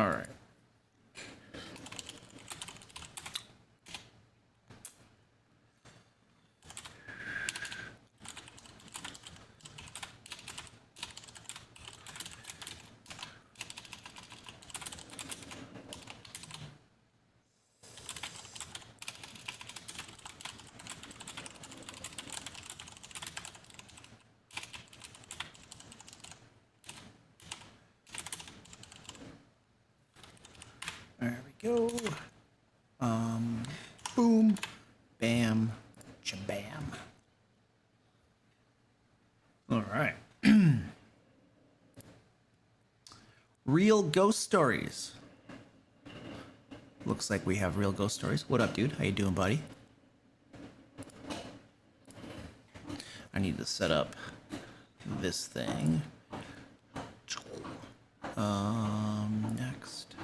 All right. There we go. Boom, bam, jabam. All right. Real ghost stories. Looks like we have real ghost stories. What up, dude? How you doing, buddy? I need to set up this thing. Next.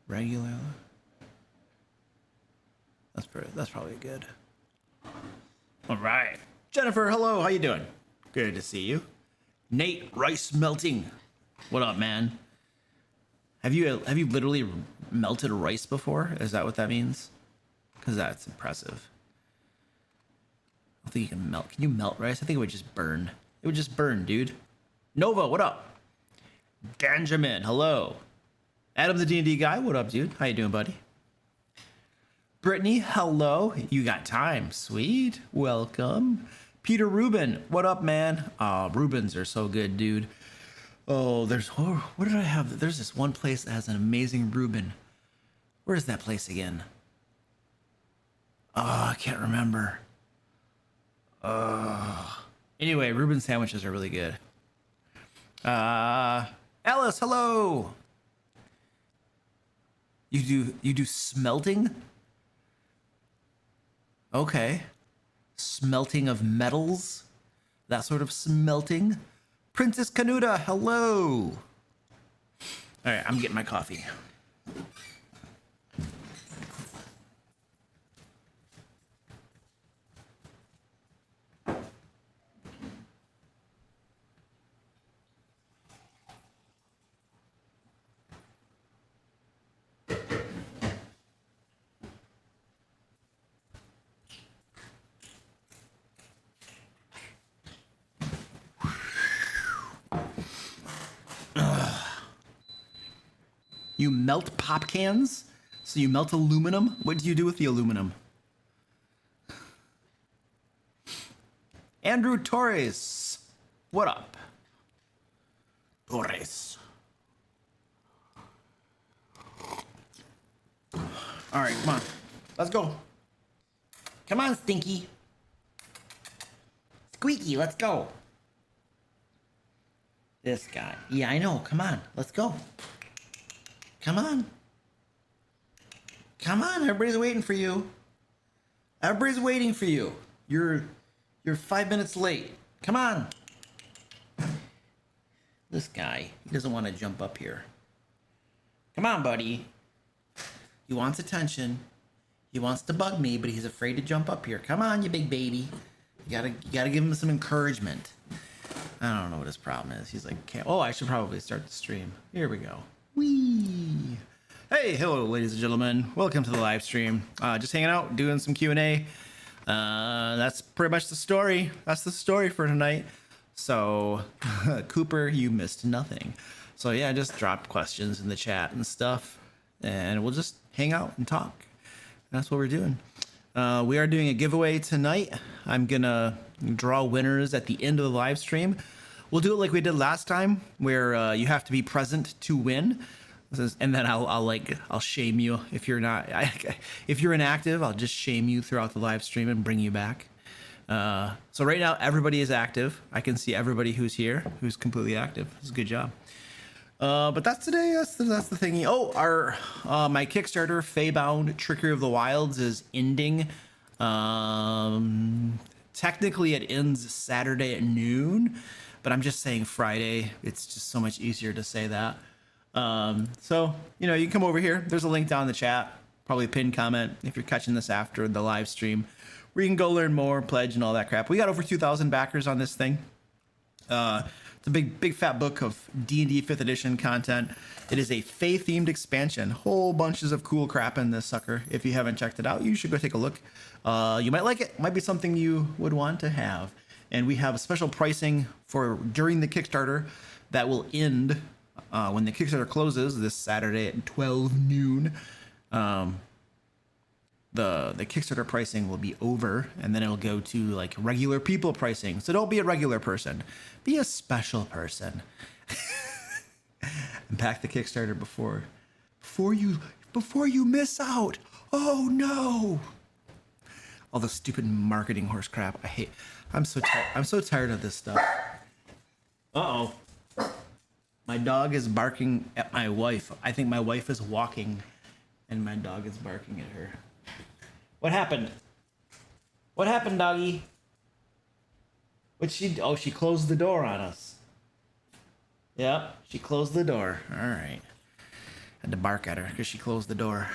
Regular. That's probably good. All right. Jennifer, hello. How you doing? Good to see you. Nate, rice melting. What up, man? Have you literally melted rice before? Is that what that means? Because that's impressive. I don't think you can melt. Can you melt rice? I think it would just burn. It would just burn, dude. Nova, what up? Benjamin, hello. Adam, the D&D guy, what up, dude? How you doing, buddy? Brittany, hello. You got time. Sweet. Welcome. Peter Rubin, what up, man? Rubens are so good, dude. Oh, what did I have? There's this one place that has an amazing Reuben. Where is that place again? Oh, I can't remember. Anyway, Reuben sandwiches are really good. Alice, hello. You do smelting? Okay. Smelting of metals? That sort of smelting? Princess Canuta, hello. All right, I'm getting my coffee. You melt pop cans? So you melt aluminum? What do you do with the aluminum? Andrew Torres. What up? Torres. All right, come on. Let's go. Come on, Stinky. Squeaky, let's go. This guy. Yeah, I know. Come on. Let's go. Come on. Come on, everybody's waiting for you. Everybody's waiting for you. You're 5 minutes late. Come on. This guy, he doesn't want to jump up here. Come on, buddy. He wants attention. He wants to bug me, but he's afraid to jump up here. Come on, you big baby. You gotta give him some encouragement. I don't know what his problem is. He's like, oh, I should probably start the stream. Here we go. Whee! Hey, hello, ladies and gentlemen. Welcome to the live stream. Just hanging out, doing some Q&A. That's pretty much the story. That's the story for tonight. So, Cooper, you missed nothing. So yeah, just drop questions in the chat and stuff, and we'll just hang out and talk. That's what we're doing. We are doing a giveaway tonight. I'm gonna draw winners at the end of the live stream. We'll do it like we did last time, where you have to be present to win, and then I'll shame you if you're not. If you're inactive, I'll just shame you throughout the live stream and bring you back. So right now everybody is active. I can see everybody who's here, who's completely active. It's a good job. But that's today. That's the thingy. Oh, my Kickstarter, Feybound Trickery of the Wilds, is ending. Technically, it ends Saturday at noon. But I'm just saying Friday. It's just so much easier to say that. So, you can come over here. There's a link down in the chat, probably a pinned comment if you're catching this after the live stream, where you can go learn more, pledge, and all that crap. We got over 2,000 backers on this thing. It's a big fat book of D&D 5th edition content. It is a Fae themed expansion. Whole bunches of cool crap in this sucker. If you haven't checked it out, you should go take a look. You might like it. Might be something you would want to have. And we have a special pricing for during the Kickstarter that will end when the Kickstarter closes this Saturday at 12 noon. The Kickstarter pricing will be over, and then it'll go to like regular people pricing. So don't be a regular person, be a special person. And pack the Kickstarter before you miss out. Oh no! All the stupid marketing horse crap. I hate. I'm so tired of this stuff. Uh-oh. My dog is barking at my wife. I think my wife is walking and my dog is barking at her. What happened? What happened, doggy? She closed the door on us. Yep, she closed the door. All right. Had to bark at her because she closed the door.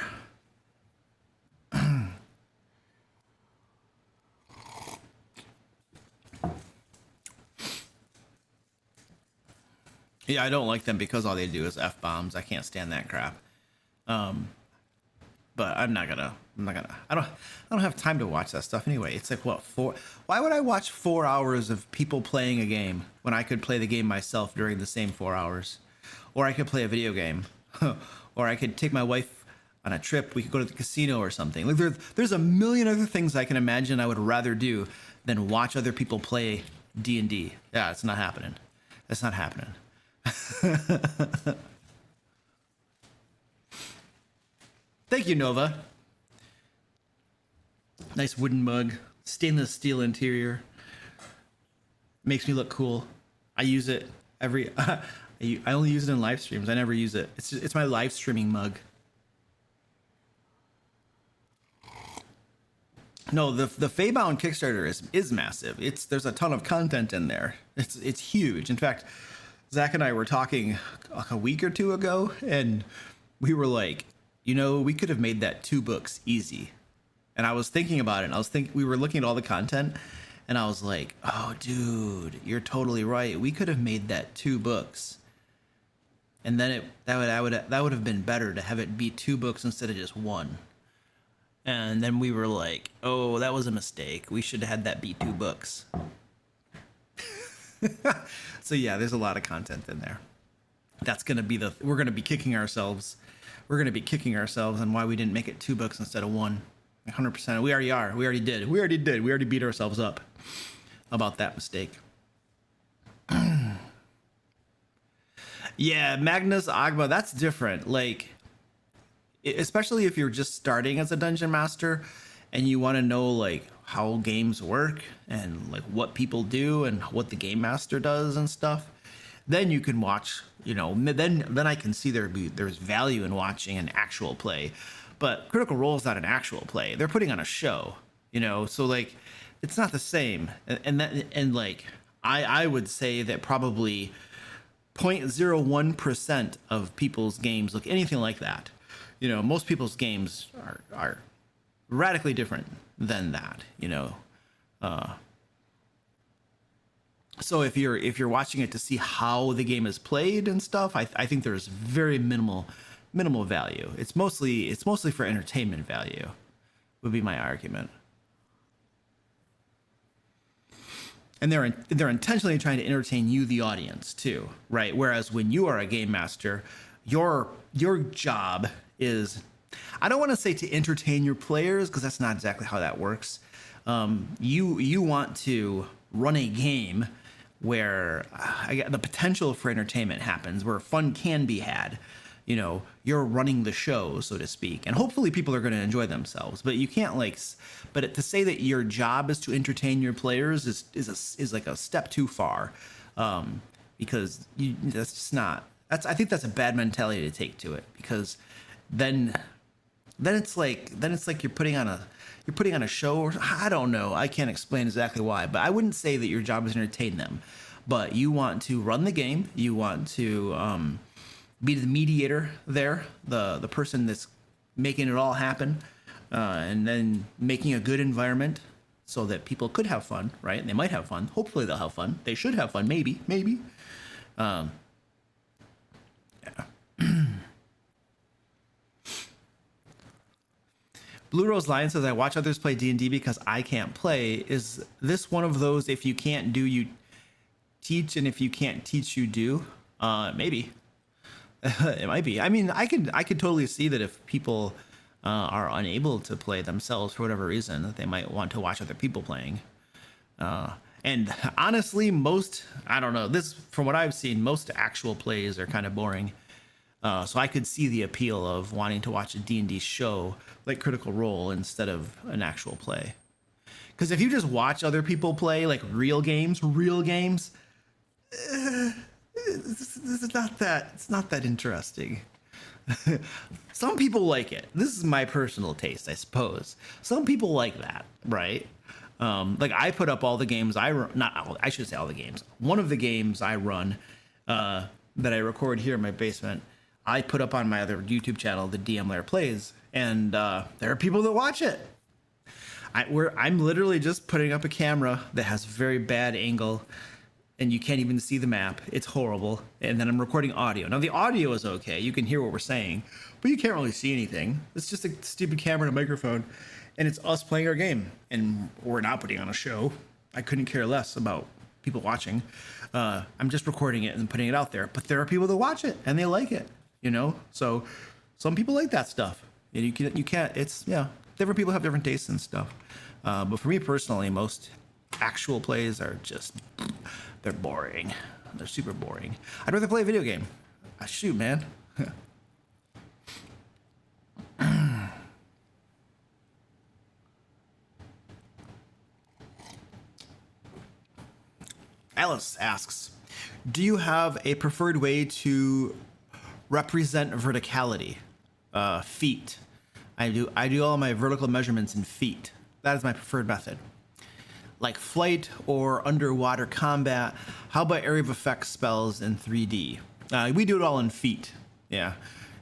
Yeah, I don't like them because all they do is F-bombs. I can't stand that crap. But I'm not gonna. I don't have time to watch that stuff anyway. It's like why would I watch 4 hours of people playing a game when I could play the game myself during the same 4 hours? Or I could play a video game. Or I could take my wife on a trip. We could go to the casino or something. Like there's a million other things I can imagine I would rather do than watch other people play D&D. Yeah, it's not happening. That's not happening. Thank you, Nova. Nice wooden mug, stainless steel interior. Makes me look cool. I use it I only use it in live streams. I never use it. It's my live streaming mug. No, the Feybound Kickstarter is massive. There's a ton of content in there. It's huge. In fact, Zach and I were talking like a week or two ago, and we were like, we could have made that 2 books easy. And I was thinking about it, and we were looking at all the content, and I was like, oh, dude, you're totally right. We could have made that 2 books. And then that would have been better to have it be 2 books instead of just 1. And then we were like, oh, that was a mistake. We should have had that be 2 books. So yeah, there's a lot of content in there. That's going to be we're going to be kicking ourselves. We're going to be kicking ourselves on why we didn't make it 2 books instead of 1. 100%. We already are. We already did. We already beat ourselves up about that mistake. Yeah, Magnus Agma, that's different. Like, especially if you're just starting as a dungeon master and you want to know like how games work and like what people do and what the game master does and stuff, then you can watch, then I can see there's value in watching an actual play. But Critical Role is not an actual play. They're putting on a show, so like it's not the same. And like I would say that probably 0.01% of people's games look anything like that. Most people's games are radically different than that, so if you're watching it to see how the game is played and stuff, I think there's very minimal value. It's mostly for entertainment value, would be my argument. And they're intentionally trying to entertain you, the audience, too, right? Whereas when you are a game master, your job is, I don't want to say to entertain your players, because that's not exactly how that works. You want to run a game where the potential for entertainment happens, where fun can be had. You're running the show, so to speak, and hopefully people are going to enjoy themselves. But you can't to say that your job is to entertain your players is like a step too far, because that's just not. I think that's a bad mentality to take to it, because then it's like you're putting on a show, or I don't know. I can't explain exactly why, but I wouldn't say that your job is to entertain them, but you want to run the game. You want to be the mediator there, the person that's making it all happen, and then making a good environment so that people could have fun, right? They might have fun. Hopefully they'll have fun. They should have fun. Maybe. Yeah. Blue Rose Lion says, I watch others play D&D because I can't play. Is this one of those, if you can't do, you teach, and if you can't teach, you do? Maybe. It might be. I mean, I could totally see that if people are unable to play themselves for whatever reason, that they might want to watch other people playing. And honestly, I don't know, this, from what I've seen, most actual plays are kind of boring. So I could see the appeal of wanting to watch a D&D show like Critical Role instead of an actual play. Because if you just watch other people play like real games, this is not that, it's not that interesting. Some people like it. This is my personal taste, I suppose. Some people like that, right? Like I put up all the games I run, I should say all the games. One of the games I run that I record here in my basement, I put up on my other YouTube channel, the DM Lair Plays, and there are people that watch it. I'm literally just putting up a camera that has very bad angle, and you can't even see the map. It's horrible. And then I'm recording audio. Now the audio is okay. You can hear what we're saying, but you can't really see anything. It's just a stupid camera and a microphone, and it's us playing our game, and we're not putting on a show. I couldn't care less about people watching. I'm just recording it and putting it out there, but there are people that watch it and they like it, you know? So some people like that stuff. And you can't, it's, yeah, different people have different tastes and stuff. But for me personally, most actual plays are just, they're boring. They're super boring. I'd rather play a video game. Shoot, man. Alice asks, do you have a preferred way to represent verticality? Feet. I do all my vertical measurements in feet. That is my preferred method. Like flight or underwater combat. How about area of effect spells in 3D? We do it all in feet. Yeah,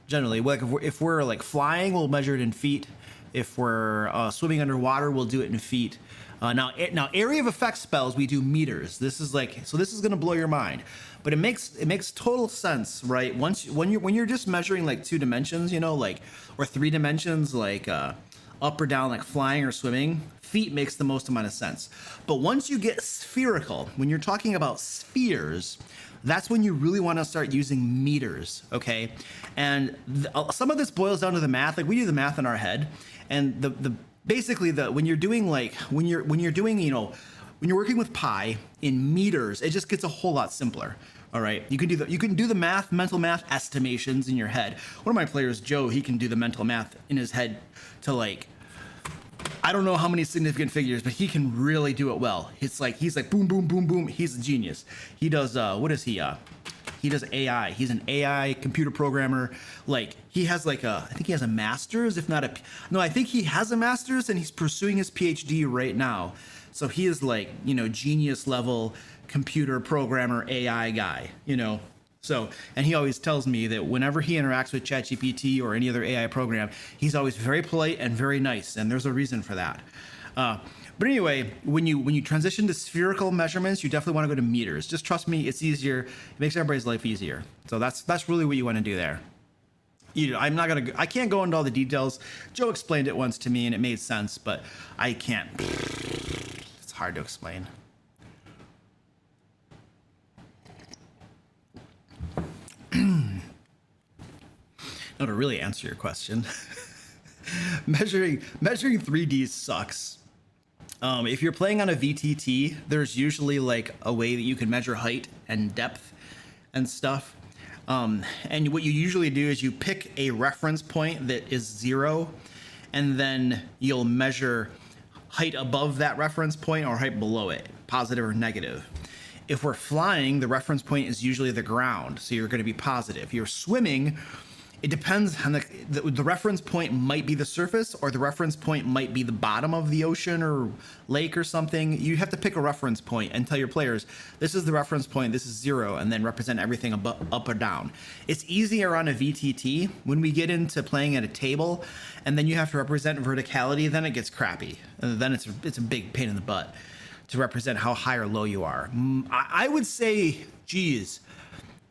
generally. Like if we're like flying, we'll measure it in feet. If we're swimming underwater, we'll do it in feet. Now area of effect spells, we do meters. This is gonna blow your mind, but it makes total sense, right? When you're just measuring like 2 dimensions, you know, like, or 3 dimensions, like up or down, like flying or swimming, feet makes the most amount of sense. But once you get spherical, when you're talking about spheres, that's when you really want to start using meters, okay? And some of this boils down to the math. Like we do the math in our head, and when you're doing, you know, when you're working with pi in meters, it just gets a whole lot simpler. All right, you can do the math, mental math estimations in your head. One of my players, Joe, he can do the mental math in his head to, like, I don't know how many significant figures, but he can really do it well. He's like boom, boom, boom, boom. He's a genius. He does what is he? He does AI. He's an AI computer programmer. Like he has I think he has a master's, if not I think he has a master's, and he's pursuing his PhD right now. So he is like, you know, genius level computer programmer AI guy, you know. So, and he always tells me that whenever he interacts with ChatGPT or any other AI program, he's always very polite and very nice, and there's a reason for that. But anyway, when you transition to spherical measurements, you definitely want to go to meters. Just trust me, it's easier. It makes everybody's life easier. So that's really what you want to do there. I can't go into all the details. Joe explained it once to me and it made sense, but I can't. It's hard to explain. Now, to really answer your question, measuring 3D sucks. If you're playing on a VTT, there's usually like a way that you can measure height and depth and stuff. And what you usually do is you pick a reference point that is 0, and then you'll measure height above that reference point or height below it, positive or negative. If we're flying, the reference point is usually the ground, so you're going to be positive. If you're swimming, it depends on the reference point might be the surface, or the reference point might be the bottom of the ocean or lake or something. You have to pick a reference point and tell your players, this is the reference point, this is 0, and then represent everything up or down. It's easier on a VTT. When we get into playing at a table and then you have to represent verticality, then it gets crappy. And then it's a big pain in the butt to represent how high or low you are. I would say, geez,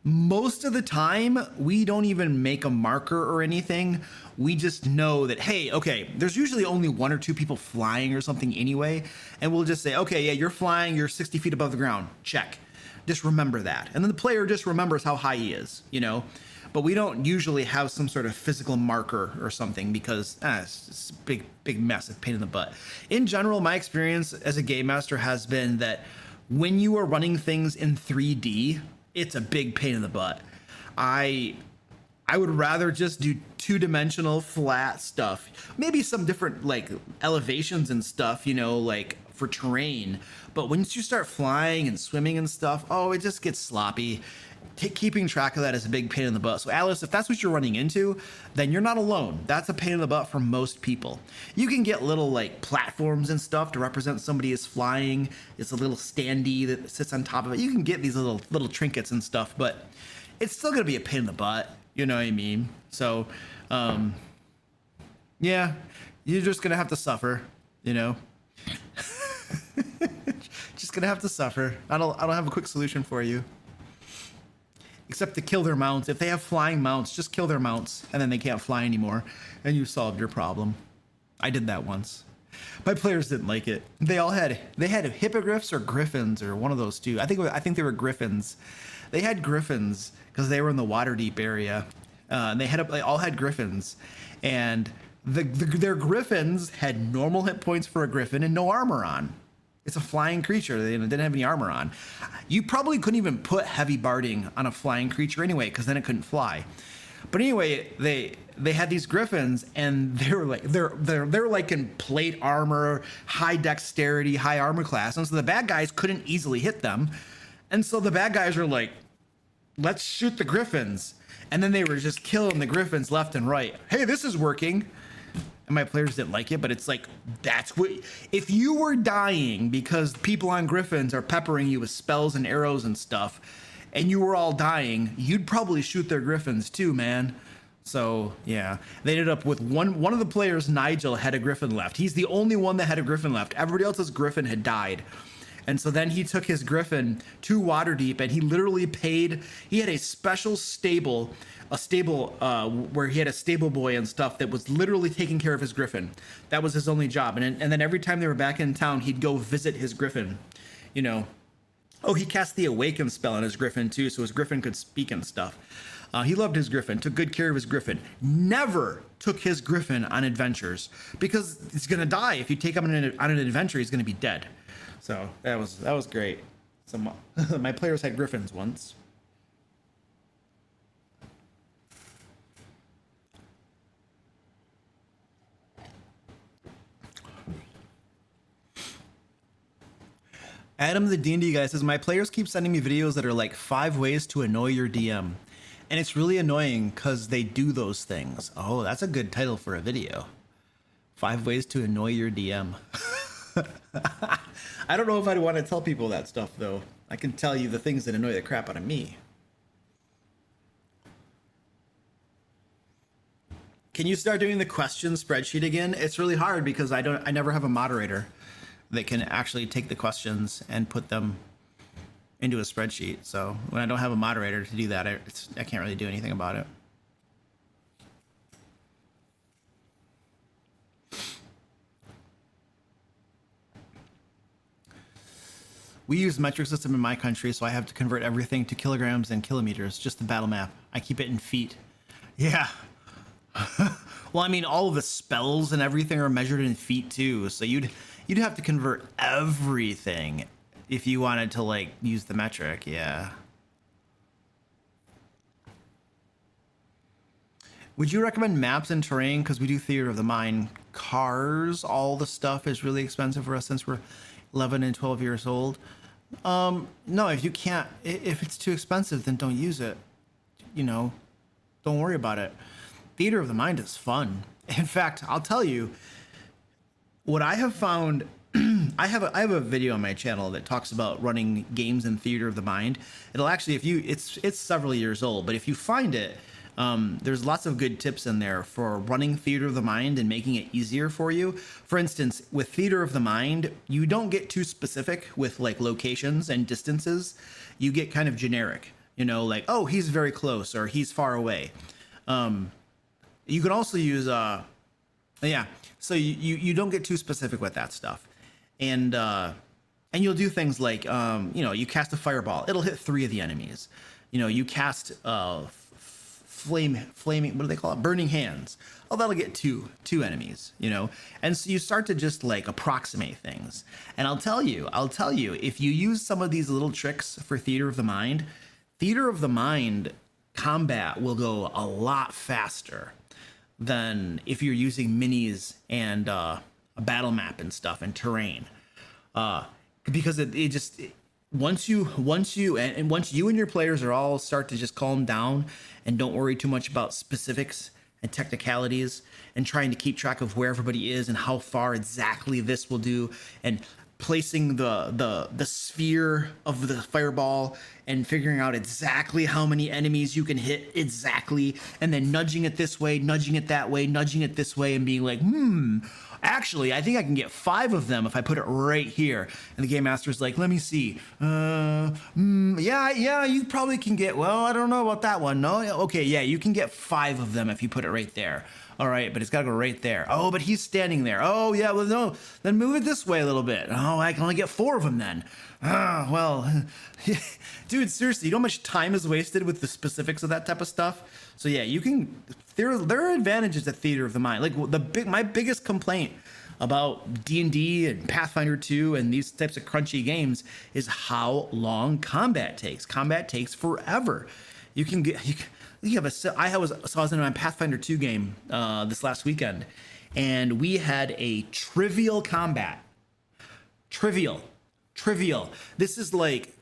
most of the time, we don't even make a marker or anything. We just know that, hey, okay, there's usually only 1 or 2 people flying or something anyway. And we'll just say, okay, yeah, you're flying, you're 60 feet above the ground. Check. Just remember that. And then the player just remembers how high he is, you know? But we don't usually have some sort of physical marker or something because it's a big mess, a pain in the butt. In general, my experience as a game master has been that when you are running things in 3D, it's a big pain in the butt. I would rather just do 2-dimensional flat stuff. Maybe some different like elevations and stuff, you know, like for terrain. But once you start flying and swimming and stuff, oh, it just gets sloppy. Keeping track of that is a big pain in the butt. So Alice, if that's what you're running into, then you're not alone. That's a pain in the butt for most people. You can get little like platforms and stuff to represent somebody is flying. It's a little standee that sits on top of it. You can get these little trinkets and stuff, but it's still gonna be a pain in the butt. You know what I mean? So, yeah, you're just gonna have to suffer. You know, just gonna have to suffer. I don't have a quick solution for you. Except to kill their mounts. If they have flying mounts, just kill their mounts, and then they can't fly anymore, and you solved your problem. I did that once. My players didn't like it. They had hippogriffs or griffins or one of those two. I think they were griffins. They had griffins because they were in the Waterdeep area. They all had griffins, and their griffins had normal hit points for a griffin and no armor on. It's a flying creature. They didn't have any armor on. You probably couldn't even put heavy barding on a flying creature anyway, because then it couldn't fly. But anyway, they had these griffins, and they're like in plate armor, high dexterity, high armor class, and so the bad guys couldn't easily hit them. And so the bad guys are like, let's shoot the griffins. And then they were just killing the griffins left and right. Hey, this is working. And my players didn't like it, but it's like, that's what, if you were dying because people on griffins are peppering you with spells and arrows and stuff, and you were all dying, you'd probably shoot their griffins too, man. So yeah, they ended up with one of the players, Nigel, had a griffin left. He's the only one that had a griffin left. Everybody else's griffin had died. And so then he took his griffin to Waterdeep, and he literally he had a special stable, where he had a stable boy and stuff that was literally taking care of his griffin. That was his only job. And then every time they were back in town, he'd go visit his griffin, you know. Oh, he cast the Awaken spell on his griffin too, so his griffin could speak and stuff. He loved his griffin, took good care of his griffin. Never took his griffin on adventures, because he's gonna die. If you take him on an adventure, he's gonna be dead. So that was great. So my players had griffins once. Adam the D&D guy says, my players keep sending me videos that are like 5 ways to annoy your DM. And it's really annoying because they do those things. Oh, that's a good title for a video. 5 ways to annoy your DM. I don't know if I'd want to tell people that stuff, though. I can tell you the things that annoy the crap out of me. Can you start doing the question spreadsheet again? It's really hard because I never have a moderator that can actually take the questions and put them into a spreadsheet. So when I don't have a moderator to do that, I can't really do anything about it. We use metric system in my country, so I have to convert everything to kilograms and kilometers, just the battle map. I keep it in feet. Yeah. Well, I mean, all of the spells and everything are measured in feet too, so you'd have to convert everything if you wanted to like use the metric. Yeah. Would you recommend maps and terrain? Because we do theater of the mind. Cars, all the stuff is really expensive for us since we're 11 and 12 years old. No, if you can't, if it's too expensive, then don't use it. You know, don't worry about it. Theater of the Mind is fun. In fact, I'll tell you what I have found. I have a video on my channel that talks about running games in Theater of the Mind. It'll actually, it's several years old, but if you find it, there's lots of good tips in there for running Theater of the Mind and making it easier for you. For instance, with Theater of the Mind, you don't get too specific with like locations and distances. You get kind of generic, you know, like, oh, he's very close or he's far away. You can also use, yeah, so you don't get too specific with that stuff. And you'll do things like, you know, you cast a fireball, it'll hit 3 of the enemies. You know, you cast flaming, what do they call it? Burning hands. Oh, that'll get two enemies, you know? And so you start to just like approximate things. And I'll tell you, if you use some of these little tricks for Theater of the Mind combat will go a lot faster than if you're using minis and a battle map and stuff and terrain, because once you and your players are all start to just calm down and don't worry too much about specifics and technicalities and trying to keep track of where everybody is and how far exactly this will do and placing the sphere of the fireball and figuring out exactly how many enemies you can hit exactly, and then nudging it this way, nudging it that way, nudging it this way, and being like, actually, I think I can get 5 of them if I put it right here. And the game master's like, let me see. Yeah, you probably can get, well, I don't know about that one. No, okay, yeah, you can get 5 of them if you put it right there. All right, but it's got to go right there. Oh, but he's standing there. Oh, yeah, well, no, then move it this way a little bit. Oh, I can only get 4 of them then. Well, dude, seriously, you know how much time is wasted with the specifics of that type of stuff? So yeah, you can, there are advantages at Theater of the Mind. Like my biggest complaint about D&D and Pathfinder 2 and these types of crunchy games is how long combat takes. Combat takes forever. I was in my Pathfinder 2 game this last weekend, and we had a trivial combat. Trivial. This is like,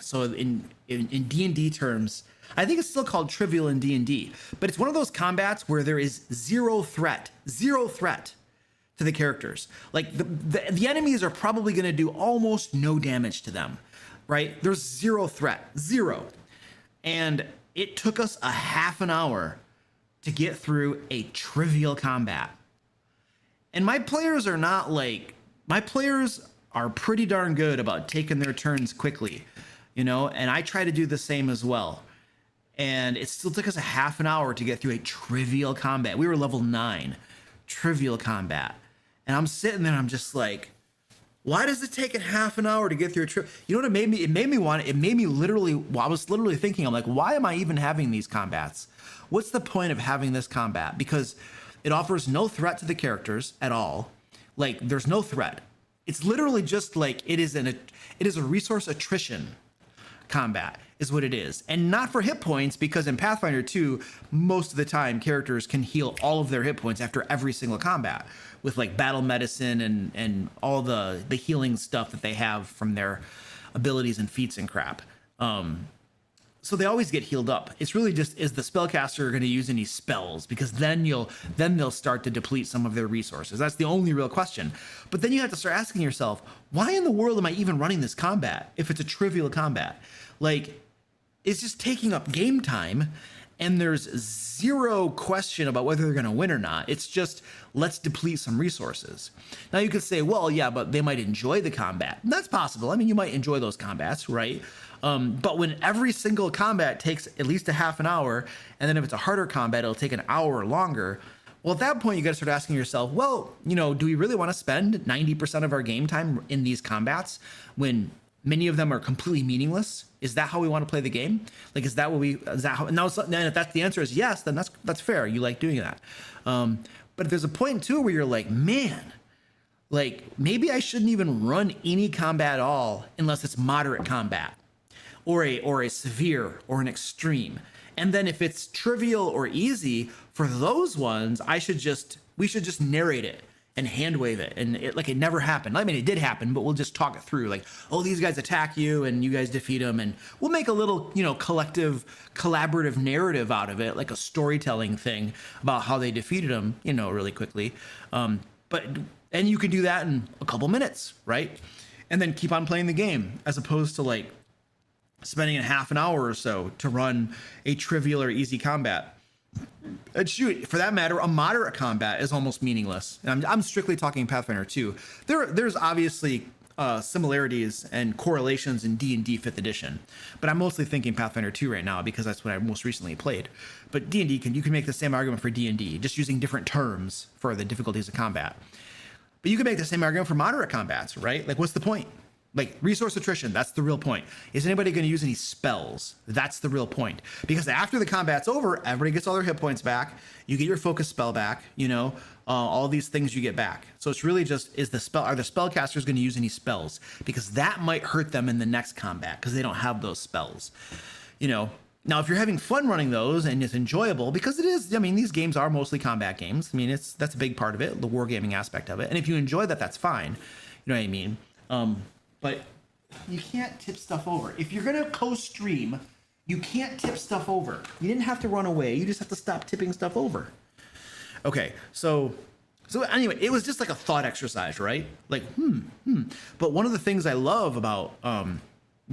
so in D&D terms, I think it's still called trivial in D&D, but it's one of those combats where there is zero threat to the characters. Like the enemies are probably going to do almost no damage to them, right? There's zero threat, zero. And it took us a half an hour to get through a trivial combat. And my players are pretty darn good about taking their turns quickly, you know, and I try to do the same as well. And it still took us a half an hour to get through a trivial combat. We were level 9, trivial combat. And I'm sitting there and I'm just like, why does it take a half an hour to get through a trip? You know what it made me literally, well, I was literally thinking, I'm like, why am I even having these combats? What's the point of having this combat? Because it offers no threat to the characters at all. Like, there's no threat. It's literally just like, it is a resource attrition combat is what it is. And not for hit points, because in Pathfinder 2, most of the time characters can heal all of their hit points after every single combat with like battle medicine and all the healing stuff that they have from their abilities and feats and crap. So they always get healed up. It's really just, is the spellcaster going to use any spells? Because then they'll start to deplete some of their resources. That's the only real question. But then you have to start asking yourself, why in the world am I even running this combat if it's a trivial combat? Like, it's just taking up game time, and there's zero question about whether they're going to win or not. It's just, let's deplete some resources. Now you could say, well, yeah, but they might enjoy the combat. That's possible. I mean, you might enjoy those combats, right? But when every single combat takes at least a half an hour, and then if it's a harder combat, it'll take an hour or longer. Well, at that point, you got to start asking yourself, well, you know, do we really want to spend 90% of our game time in these combats when many of them are completely meaningless? Is that how we want to play the game? Like, is that how, now, then if that's the answer is yes, then that's fair. You like doing that. But there's a point too where you're like, man, like maybe I shouldn't even run any combat at all unless it's moderate combat or a severe or an extreme. And then if it's trivial or easy for those ones, we should just narrate it and hand wave it, and it never happened. I mean, it did happen, but we'll just talk it through. Like, oh, these guys attack you, and you guys defeat them, and we'll make a little, collective, collaborative narrative out of it, like a storytelling thing about how they defeated them, really quickly. And you can do that in a couple minutes, right? And then keep on playing the game, as opposed to like spending a half an hour or so to run a trivial or easy combat. And shoot, for that matter, a moderate combat is almost meaningless. And I'm strictly talking Pathfinder 2. There's obviously similarities and correlations in D&D 5th edition, but I'm mostly thinking Pathfinder 2 right now because that's what I most recently played. But D&D, you can make the same argument for D&D, just using different terms for the difficulties of combat. But you can make the same argument for moderate combats, right? Like, what's the point? Like, resource attrition, that's the real point. Is anybody going to use any spells? That's the real point. Because after the combat's over, everybody gets all their hit points back. You get your focus spell back, all these things you get back. So it's really just, are the spellcasters going to use any spells? Because that might hurt them in the next combat because they don't have those spells. Now, if you're having fun running those and it's enjoyable, because it is, these games are mostly combat games. That's a big part of it, the wargaming aspect of it. And if you enjoy that, that's fine. You know what I mean? But you can't tip stuff over. If you're going to co-stream, you can't tip stuff over. You didn't have to run away. You just have to stop tipping stuff over. Okay, so anyway, it was just like a thought exercise, right? Like, But one of the things I love about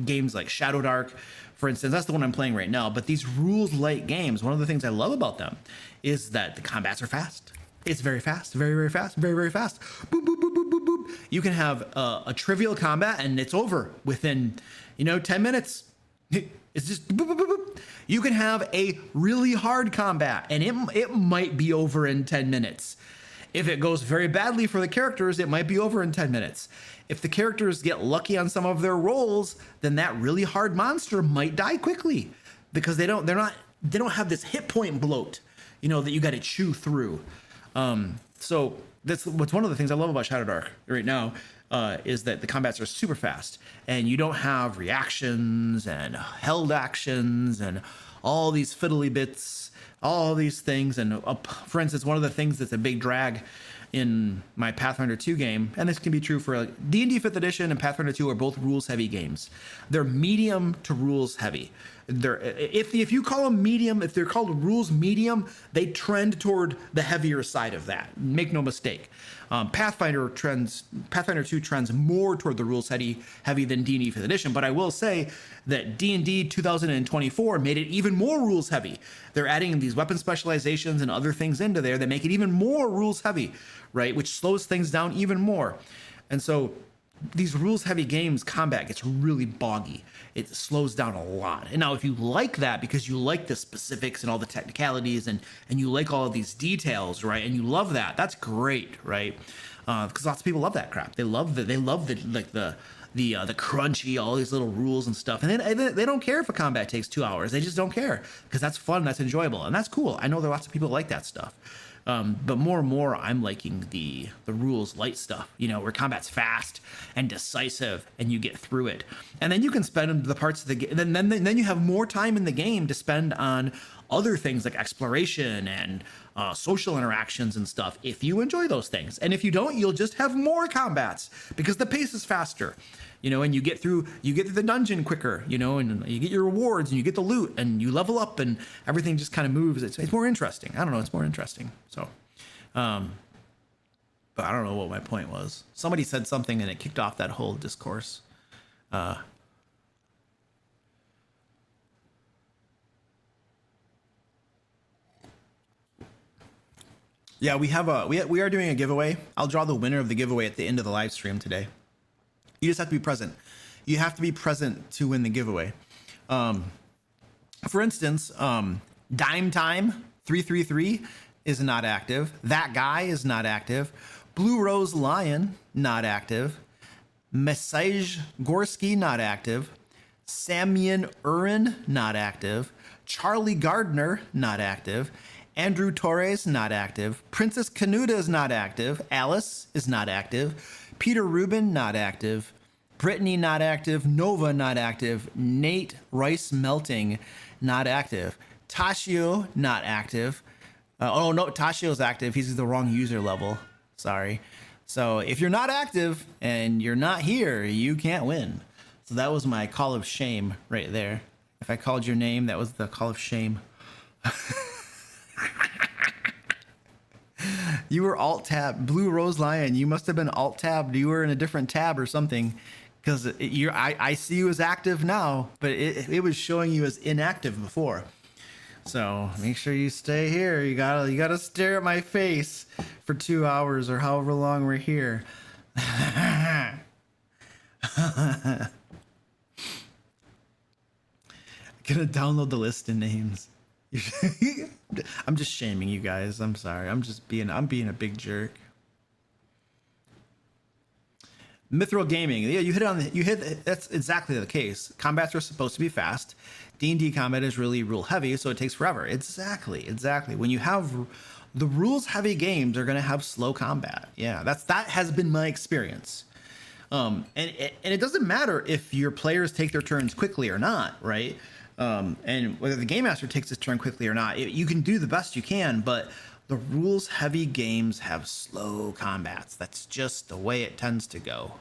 games like Shadow Dark, for instance, that's the one I'm playing right now, but these rules-light games, one of the things I love about them is that the combats are fast. It's very fast, very, very fast, very, very fast. Boop, boop, boop, boop, boop, boop. You can have a trivial combat and it's over within, 10 minutes. It's just boop, boop, boop, boop. You can have a really hard combat and it might be over in 10 minutes. If it goes very badly for the characters, it might be over in 10 minutes. If the characters get lucky on some of their rolls, then that really hard monster might die quickly because they don't have this hit point bloat, that you got to chew through. So that's what's one of the things I love about Shadow Dark right now, is that the combats are super fast and you don't have reactions and held actions and all these fiddly bits, all these things. And for instance, one of the things that's a big drag in my Pathfinder 2 game, and this can be true for D&D 5th edition and Pathfinder 2 are both rules heavy games. They're medium to rules heavy. If you call them medium, if they're called rules medium, they trend toward the heavier side of that. Make no mistake. Pathfinder 2 trends more toward the rules heavy than D&D 5th edition, but I will say that D&D 2024 made it even more rules heavy. They're adding these weapon specializations and other things into there that make it even more rules heavy, right? Which slows things down even more. And so these rules heavy games, combat gets really boggy. It slows down a lot. And now if you like that because you like the specifics and all the technicalities and you like all of these details, right? And you love that, that's great, right? Because lots of people love that crap. They love the crunchy, all these little rules and stuff. And they don't care if a combat takes 2 hours. They just don't care because that's fun, that's enjoyable, and that's cool. I know there are lots of people who like that stuff. But more and more, I'm liking the rules light stuff, where combat's fast and decisive, and you get through it, and then you can spend the parts of the game. Then you have more time in the game to spend on other things like exploration and social interactions and stuff. If you enjoy those things, and if you don't, you'll just have more combats because the pace is faster. And you get through the dungeon quicker, and you get your rewards and you get the loot and you level up and everything just kind of moves. It's more interesting. I don't know. It's more interesting. So, but I don't know what my point was. Somebody said something and it kicked off that whole discourse. Yeah, we are doing a giveaway. I'll draw the winner of the giveaway at the end of the live stream today. You just have to be present. You have to be present to win the giveaway. For instance, Dime Time 333 is not active. That Guy is not active. Blue Rose Lion, not active. Message Gorski, not active. Samian Urin, not active. Charlie Gardner, not active. Andrew Torres, not active. Princess Canuta is not active. Alice is not active. Peter Rubin, not active. Brittany, not active. Nova, not active. Nate Rice Melting, not active. Tashio, not active. Oh, no, Tashio's active. He's the wrong user level. Sorry. So if you're not active and you're not here, you can't win. So that was my call of shame right there. If I called your name, that was the call of shame. You were alt tab, Blue Rose Lion. You must have been alt tabbed. You were in a different tab or something, because I see you as active now, but it was showing you as inactive before. So make sure you stay here. You gotta stare at my face for 2 hours or however long we're here. Gonna download the list of names. I'm just shaming you guys. I'm sorry. I'm being a big jerk. Mithril Gaming. Yeah, you hit that's exactly the case. Combats are supposed to be fast. D&D combat is really rule heavy, so it takes forever. Exactly. When you have the rules heavy games are going to have slow combat. Yeah, that has been my experience. And it doesn't matter if your players take their turns quickly or not, right? And whether the game master takes his turn quickly or not, you can do the best you can, but the rules heavy games have slow combats. That's just the way it tends to go.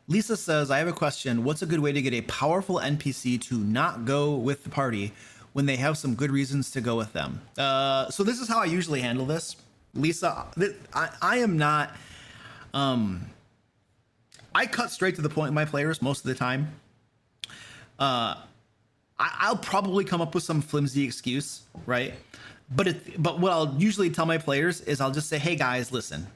Lisa says, I have a question. What's a good way to get a powerful NPC to not go with the party when they have some good reasons to go with them? So this is how I usually handle this. Lisa, I am not... I cut straight to the point with my players most of the time. I'll probably come up with some flimsy excuse, right? But what I'll usually tell my players is I'll just say, hey guys, listen,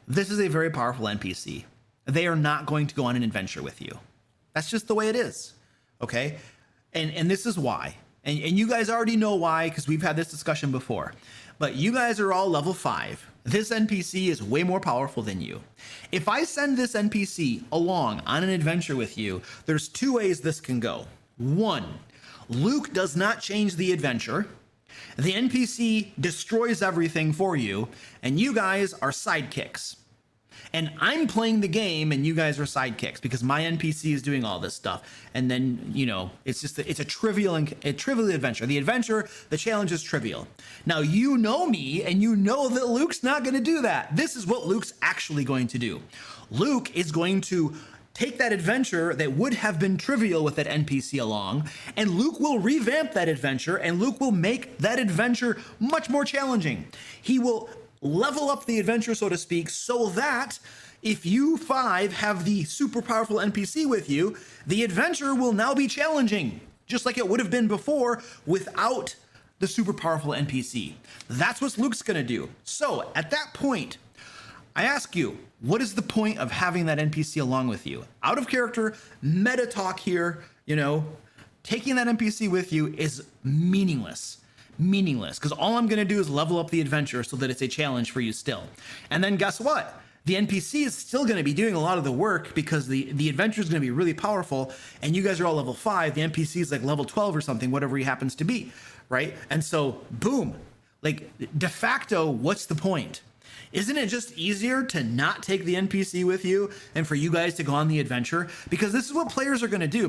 this is a very powerful NPC. They are not going to go on an adventure with you. That's just the way it is, okay? And this is why. And you guys already know why, because we've had this discussion before. But you guys are all level 5. This NPC is way more powerful than you. If I send this NPC along on an adventure with you, there's 2 ways this can go. 1, Luke does not change the adventure. The NPC destroys everything for you, and you guys are sidekicks. And I'm playing the game and you guys are sidekicks because my NPC is doing all this stuff. And then, you know, it's a trivial adventure. The challenge is trivial. Now, you know me and you know that Luke's not going to do that. This is what Luke's actually going to do. Luke is going to take that adventure that would have been trivial with that NPC along, and Luke will revamp that adventure, and Luke will make that adventure much more challenging. He will level up the adventure, so to speak, so that if you 5 have the super powerful NPC with you, the adventure will now be challenging, just like it would have been before without the super powerful NPC. That's what Luke's gonna do. So at that point, I ask you, what is the point of having that NPC along with you? Out of character, meta talk here, you know, taking that NPC with you is meaningless, because all I'm going to do is level up the adventure so that it's a challenge for you still. And then guess what? The NPC is still going to be doing a lot of the work because the adventure is going to be really powerful, and you guys are all level 5. The NPC is like level 12 or something, whatever he happens to be, right? And so, boom, like de facto, what's the point? Isn't it just easier to not take the NPC with you and for you guys to go on the adventure? Because this is what players are going to do.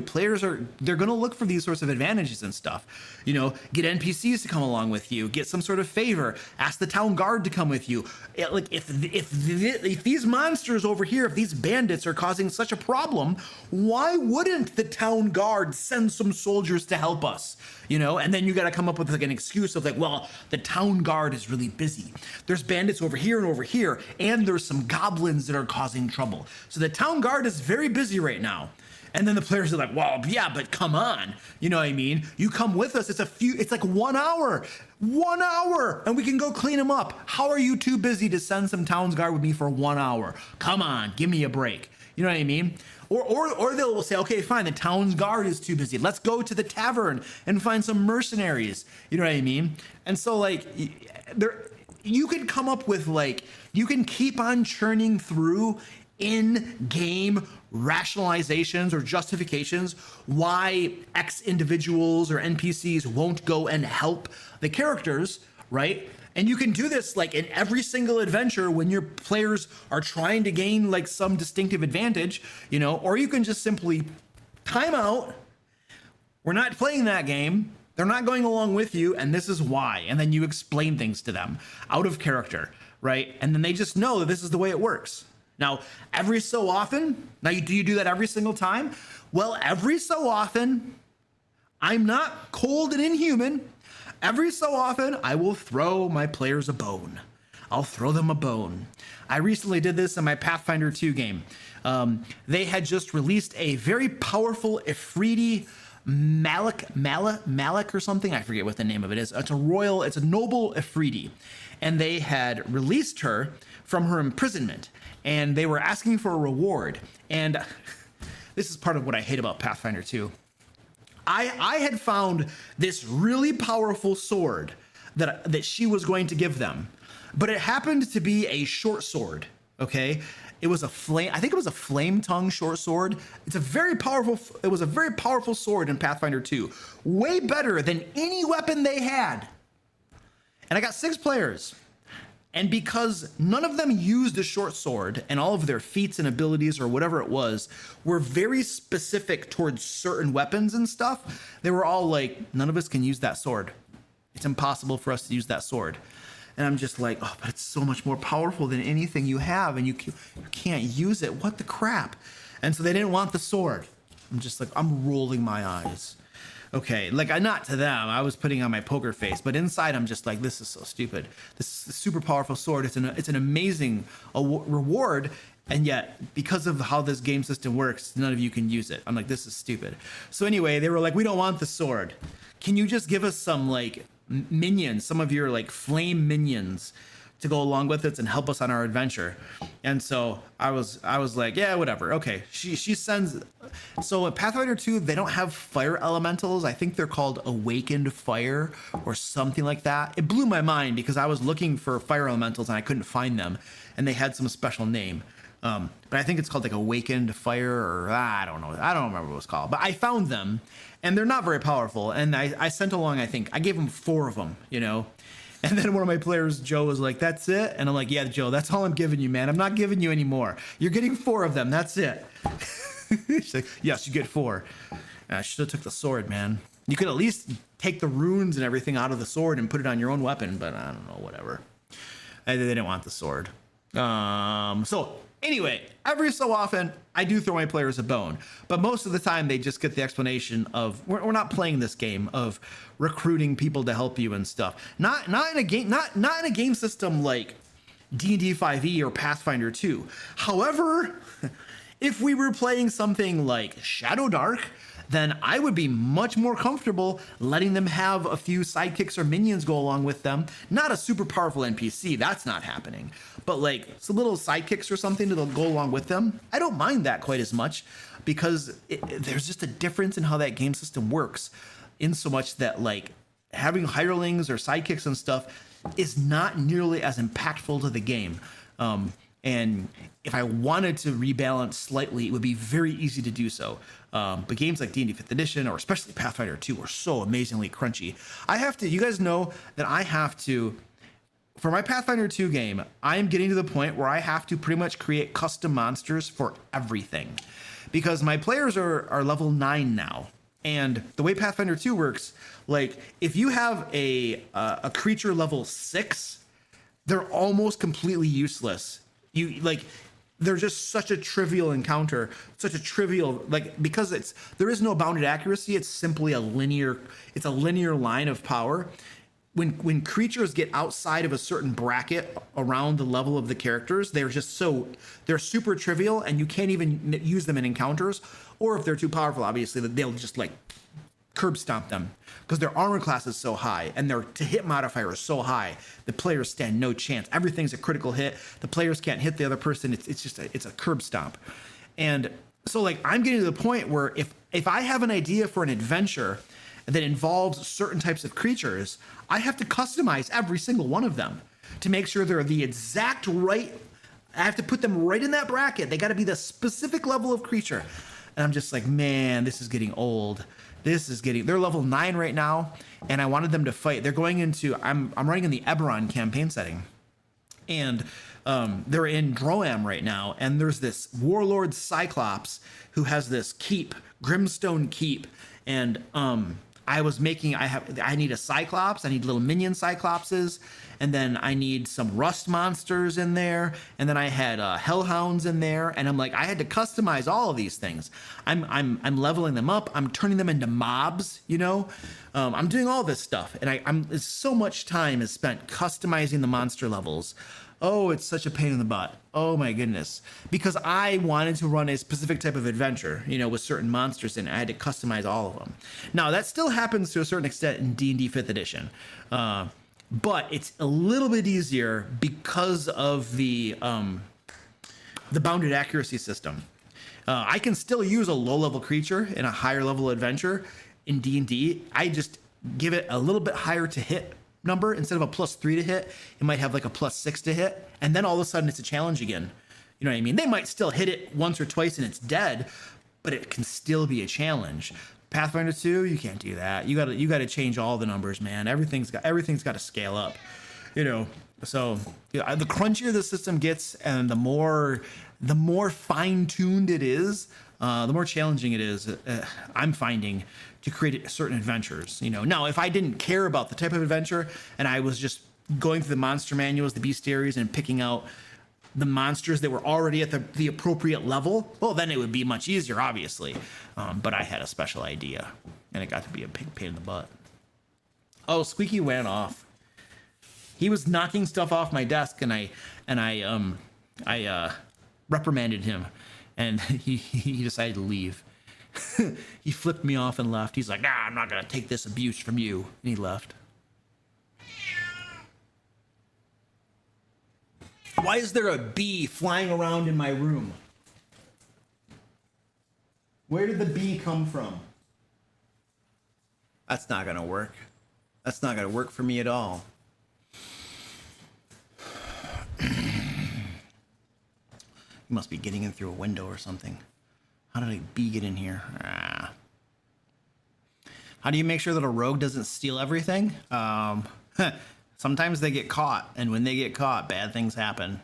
They're going to look for these sorts of advantages and stuff. You know, get NPCs to come along with you, get some sort of favor, ask the town guard to come with you. Like if these monsters over here, if these bandits are causing such a problem, why wouldn't the town guard send some soldiers to help us? You know, and then you got to come up with like an excuse of like, well, the town guard is really busy. There's bandits over here and over here, and there's some goblins that are causing trouble. So the town guard is very busy right now. And then the players are like, well, yeah, but come on. You know what I mean? You come with us. It's like 1 hour, and we can go clean them up. How are you too busy to send some town guard with me for 1 hour? Come on, give me a break. You know what I mean? Or they'll say, okay, fine, the town's guard is too busy. Let's go to the tavern and find some mercenaries. You know what I mean? And so like you can come up with like, you can keep on churning through in-game rationalizations or justifications why X individuals or NPCs won't go and help the characters, right? And you can do this like in every single adventure when your players are trying to gain like some distinctive advantage, you know, or you can just simply time out. We're not playing that game. They're not going along with you, and this is why. And then you explain things to them out of character, right? And then they just know that this is the way it works. Now, every so often, do you do that every single time? Well, every so often, I'm not cold and inhuman. Every so often, I will throw my players a bone. I'll throw them a bone. I recently did this in my Pathfinder 2 game. They had just released a very powerful Ifriti Malik or something. I forget what the name of it is. It's a noble Ifriti. And they had released her from her imprisonment. And they were asking for a reward. And this is part of what I hate about Pathfinder 2. I had found this really powerful sword that she was going to give them. But it happened to be a short sword, okay? It was I think it was a flame tongue short sword. It was a very powerful sword in Pathfinder 2. Way better than any weapon they had. And I got 6 players. And because none of them used a short sword, and all of their feats and abilities or whatever it was were very specific towards certain weapons and stuff, they were all like, none of us can use that sword. It's impossible for us to use that sword. And I'm just like, oh, but it's so much more powerful than anything you have, and you can't use it. What the crap? And so they didn't want the sword. I'm just like, I'm rolling my eyes. Okay, like, not to them. I was putting on my poker face, but inside I'm just like, this is so stupid. This is a super powerful sword. It's an amazing reward, and yet because of how this game system works, none of you can use it. I'm like, this is stupid. So anyway, they were like, we don't want the sword. Can you just give us some like minions, some of your like flame minions to go along with it and help us on our adventure? And so I was like, yeah, whatever. Okay. She sends. So in Pathfinder 2, they don't have fire elementals. I think they're called Awakened Fire or something like that. It blew my mind because I was looking for fire elementals and I couldn't find them, and they had some special name. But I think it's called like Awakened Fire, or I don't know. I don't remember what it's called, but I found them and they're not very powerful. And I sent along, I think I gave them 4 of them, you know? And then one of my players, Joe, was like, that's it? And I'm like, yeah, Joe, that's all I'm giving you, man. I'm not giving you any more. You're getting 4 of them. That's it. She's like, yes, you get 4. I should have took the sword, man. You could at least take the runes and everything out of the sword and put it on your own weapon, but I don't know, whatever. They didn't want the sword. So anyway, every so often I do throw my players a bone, but most of the time they just get the explanation of we're not playing this game of recruiting people to help you and stuff. Not in a game, not in a game system like D&D 5e or Pathfinder 2. However, if we were playing something like Shadow Dark, then I would be much more comfortable letting them have a few sidekicks or minions go along with them. Not a super powerful NPC, that's not happening. But like some little sidekicks or something to go along with them, I don't mind that quite as much, because there's just a difference in how that game system works, in so much that like having hirelings or sidekicks and stuff is not nearly as impactful to the game. And if I wanted to rebalance slightly, it would be very easy to do so. But games like D&D 5th edition, or especially Pathfinder 2, are so amazingly crunchy. You guys know that I have to, for my Pathfinder 2 game, I am getting to the point where I have to pretty much create custom monsters for everything. Because my players are level 9 now. And the way Pathfinder 2 works, like if you have a creature level 6, they're almost completely useless. They're just such a trivial encounter, such a trivial, like, because there is no bounded accuracy. It's simply a linear line of power. When creatures get outside of a certain bracket around the level of the characters, they're super trivial, and you can't even use them in encounters. Or if they're too powerful, obviously, they'll just like curb stomp them, because their armor class is so high and their to hit modifier is so high, the players stand no chance. Everything's a critical hit. The players can't hit the other person. It's a curb stomp. And so like I'm getting to the point where if I have an idea for an adventure that involves certain types of creatures, I have to customize every single one of them to make sure they're the exact right. I have to put them right in that bracket. They got to be the specific level of creature. And I'm just like, man, this is getting old. They're level 9 right now, and I wanted them to fight. They're going into, I'm running in the Eberron campaign setting. and they're in Droam right now, and there's this warlord Cyclops who has this keep, Grimstone Keep, and I need a Cyclops, I need little minion Cyclopses, and then I need some Rust monsters in there, and then I had Hellhounds in there, and I'm like, I had to customize all of these things. I'm leveling them up, I'm turning them into mobs, you know, I'm doing all this stuff, and so much time is spent customizing the monster levels. Oh, it's such a pain in the butt. Oh my goodness. Because I wanted to run a specific type of adventure, you know, with certain monsters in it. I had to customize all of them. Now, that still happens to a certain extent in D&D 5th edition. But it's a little bit easier because of the bounded accuracy system. I can still use a low-level creature in a higher-level adventure in D&D. I just give it a little bit higher to hit number. Instead of a +3 to hit, it might have like a +6 to hit, and then all of a sudden it's a challenge again. You know what I mean? They might still hit it once or twice and it's dead, but it can still be a challenge. Pathfinder 2, you can't do that. You got to change all the numbers, man. Everything's got to scale up. You know, so the crunchier the system gets, and the more fine-tuned it is, the more challenging it is. I'm finding to create certain adventures. You know, now if I didn't care about the type of adventure and I was just going through the monster manuals, the bestiaries, and picking out the monsters that were already at the appropriate level, well, then it would be much easier, obviously. But I had a special idea, and it got to be a big pain in the butt. Oh, Squeaky went off. He was knocking stuff off my desk, and I reprimanded him, and he decided to leave. He flipped me off and left. He's like, I'm not gonna take this abuse from you, and he left. Why is there a bee flying around in my room? Where did the bee come from? That's not gonna work. That's not gonna work for me at all. You must be getting in through a window or something. How did a bee get in here? How do you make sure that a rogue doesn't steal everything? Sometimes they get caught, and when they get caught, bad things happen.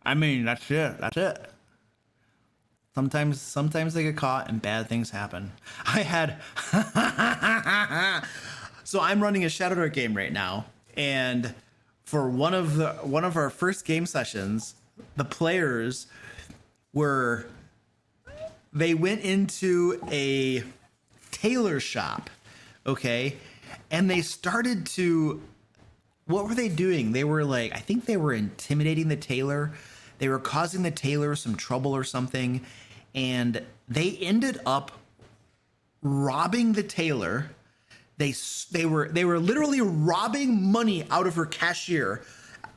I mean, that's it. That's it. Sometimes they get caught, and bad things happen. So I'm running a Shadow Dark game right now, and for one of our first game sessions, the players they went into a tailor shop, okay? And they started to, what were they doing? They were like, I think they were intimidating the tailor. They were causing the tailor some trouble or something. And they ended up robbing the tailor. They were literally robbing money out of her cashier,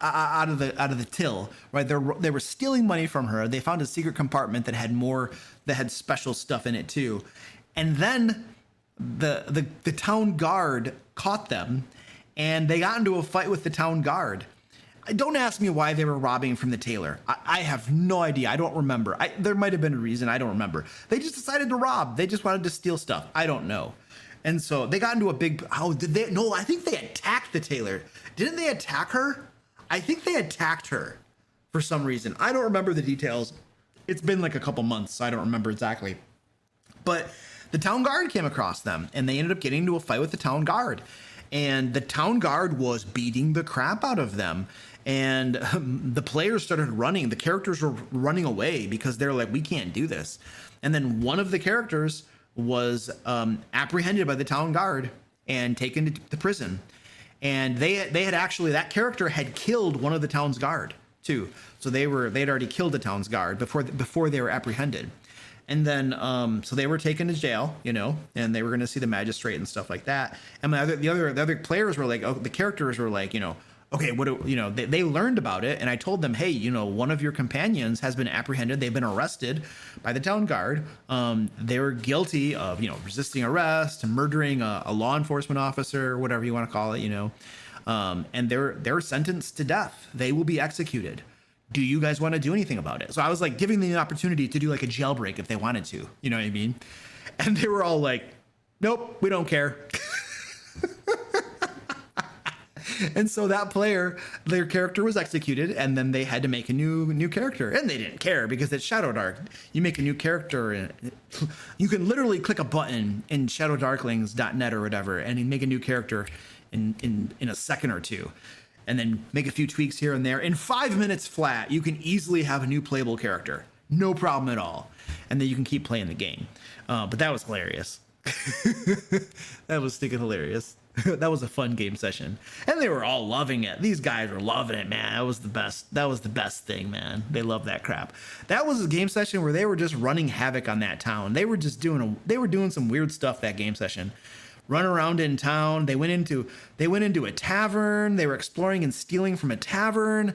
out of the till, right? They were stealing money from her. They found a secret compartment that had special stuff in it too. And then the town guard caught them, and they got into a fight with the town guard. Don't ask me why they were robbing from the tailor. I have no idea. I don't remember. There might have been a reason. I don't remember. They just decided to rob. They just wanted to steal stuff. I don't know. And so they got into a big, did they? No, I think they attacked the tailor. Didn't they attack her? I think they attacked her for some reason. I don't remember the details. It's been like a couple months, so I don't remember exactly. But the town guard came across them, and they ended up getting into a fight with the town guard. And the town guard was beating the crap out of them. And the players started running. The characters were running away because they're like, we can't do this. And then one of the characters was apprehended by the town guard and taken to prison. And they had actually, that character had killed one of the town's guard too. So they'd already killed the town's guard before they were apprehended. And then, so they were taken to jail, you know, and they were going to see the magistrate and stuff like that. And the other players were like, the characters were like, you know, okay, they learned about it. And I told them, hey, you know, one of your companions has been apprehended. They've been arrested by the town guard. They were guilty of, you know, resisting arrest, murdering a law enforcement officer, whatever you want to call it, you know. And they're sentenced to death. They will be executed. Do you guys want to do anything about it? So I was like giving them the opportunity to do like a jailbreak if they wanted to, you know what I mean? And they were all like, nope, we don't care. And so that player, their character was executed, and then they had to make a new character, and they didn't care because it's Shadow Dark. You make a new character, and you can literally click a button in shadowdarklings.net or whatever, and you make a new character in a second or two, and then make a few tweaks here and there. In 5 minutes flat, you can easily have a new playable character, no problem at all, and then you can keep playing the game. But that was hilarious. That was stinking hilarious. That was a fun game session, and they were all loving it. These guys were loving it, man. That was the best. That was the best thing, man. They love that crap. That was a game session where they were just running havoc on that town. They were just doing some weird stuff that game session. Run around in town. They went into a tavern. They were exploring and stealing from a tavern.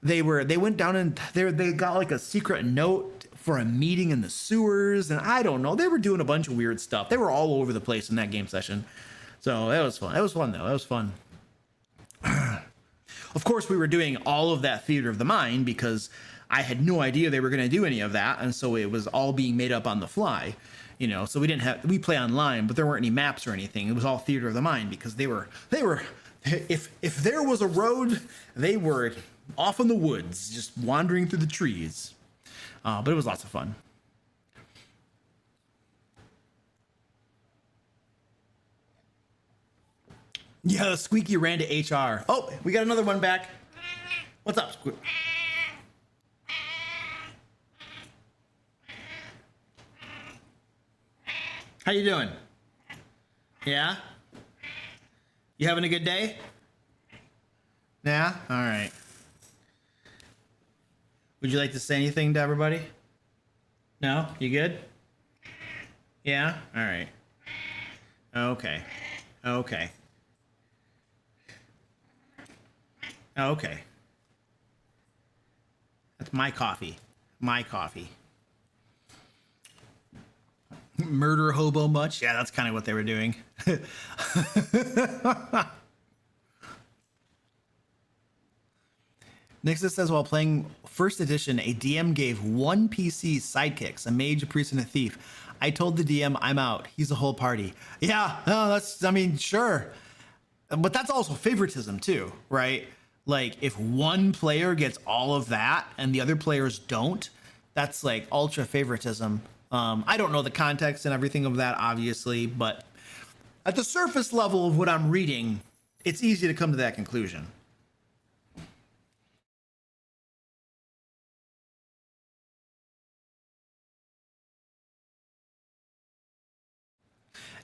They went down and they got like a secret note for a meeting in the sewers, and I don't know. They were doing a bunch of weird stuff. They were all over the place in that game session. So that was fun. It was fun, though. That was fun. Of course, we were doing all of that theater of the mind because I had no idea they were going to do any of that, and so it was all being made up on the fly. So we play online, but there weren't any maps or anything. It was all theater of the mind because they were if there was a road, they were off in the woods, just wandering through the trees. But it was lots of fun. Yeah, Squeaky ran to HR. Oh, we got another one back. What's up, Squeaky? How you doing? Yeah? You having a good day? Yeah? All right. Would you like to say anything to everybody? No? You good? Yeah? All right. Okay. Okay. Okay. That's my coffee. My coffee. Murder hobo much? Yeah, that's kind of what they were doing. Nixus says, while playing first edition, a DM gave one PC sidekicks, a mage, a priest, and a thief. I told the DM, I'm out. He's a whole party. Yeah, no, sure. But that's also favoritism too, right? Like, if one player gets all of that and the other players don't, that's like ultra favoritism. I don't know the context and everything of that, obviously, but at the surface level of what I'm reading, it's easy to come to that conclusion.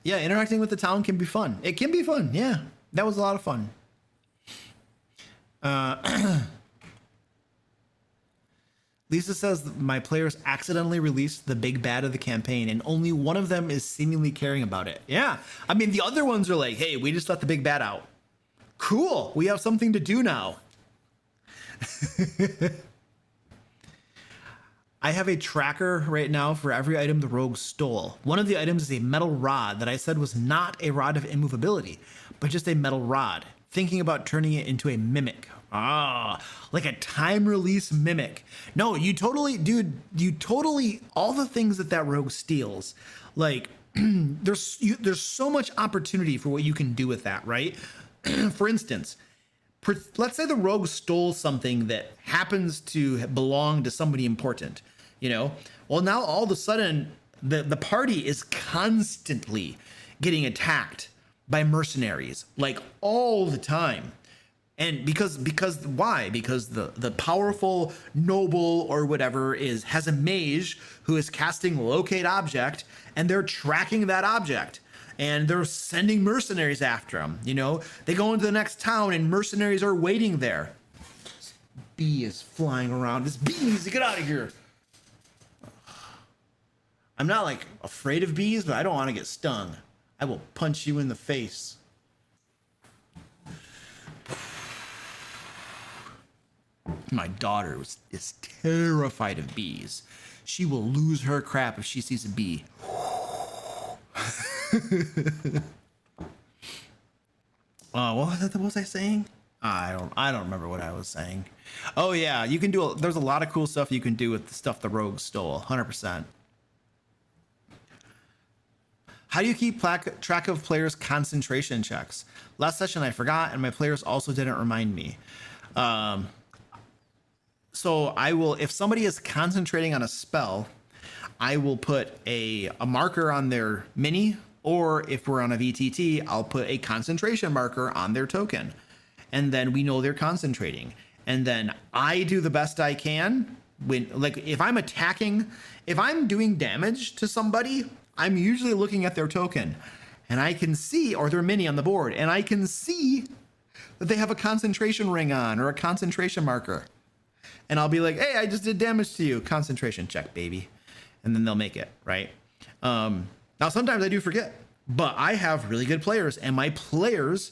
Yeah, interacting with the town can be fun. It can be fun, yeah. That was a lot of fun. Lisa says my players accidentally released the big bad of the campaign, and only one of them is seemingly caring about it. Yeah, I mean, the other ones are like, hey, we just let the big bad out. Cool, we have something to do now. I have a tracker right now for every item the rogue stole. One of the items is a metal rod that I said was not a rod of immovability, but just a metal rod. Thinking about turning it into a mimic. Like a time release mimic. No, you totally, all the things that rogue steals, like there's so much opportunity for what you can do with that, right? For instance, let's say the rogue stole something that happens to belong to somebody important, well, now all of a sudden the party is constantly getting attacked by mercenaries, like all the time. And because why? Because the powerful noble or whatever has a mage who is casting locate object, and they're tracking that object, and they're sending mercenaries after them. They go into the next town and mercenaries are waiting there. This bee is flying around. This bee needs to get out of here. I'm not like afraid of bees, but I don't want to get stung. I will punch you in the face. My daughter is terrified of bees. She will lose her crap if she sees a bee. What was I saying? I don't remember what I was saying. Oh yeah, you can do. There's a lot of cool stuff you can do with the stuff the rogue stole. 100%. How do you keep track of players' concentration checks? Last session I forgot, and my players also didn't remind me. So I will, if somebody is concentrating on a spell, I will put a marker on their mini, or if we're on a VTT, I'll put a concentration marker on their token. And then we know they're concentrating. And then I do the best I can when, like, if I'm attacking, if I'm doing damage to somebody, I'm usually looking at their token and I can see, or their mini on the board, and I can see that they have a concentration ring on or a concentration marker. And I'll be like, hey, I just did damage to you. Concentration check, baby. And then they'll make it, right? Now, sometimes I do forget, but I have really good players, and my players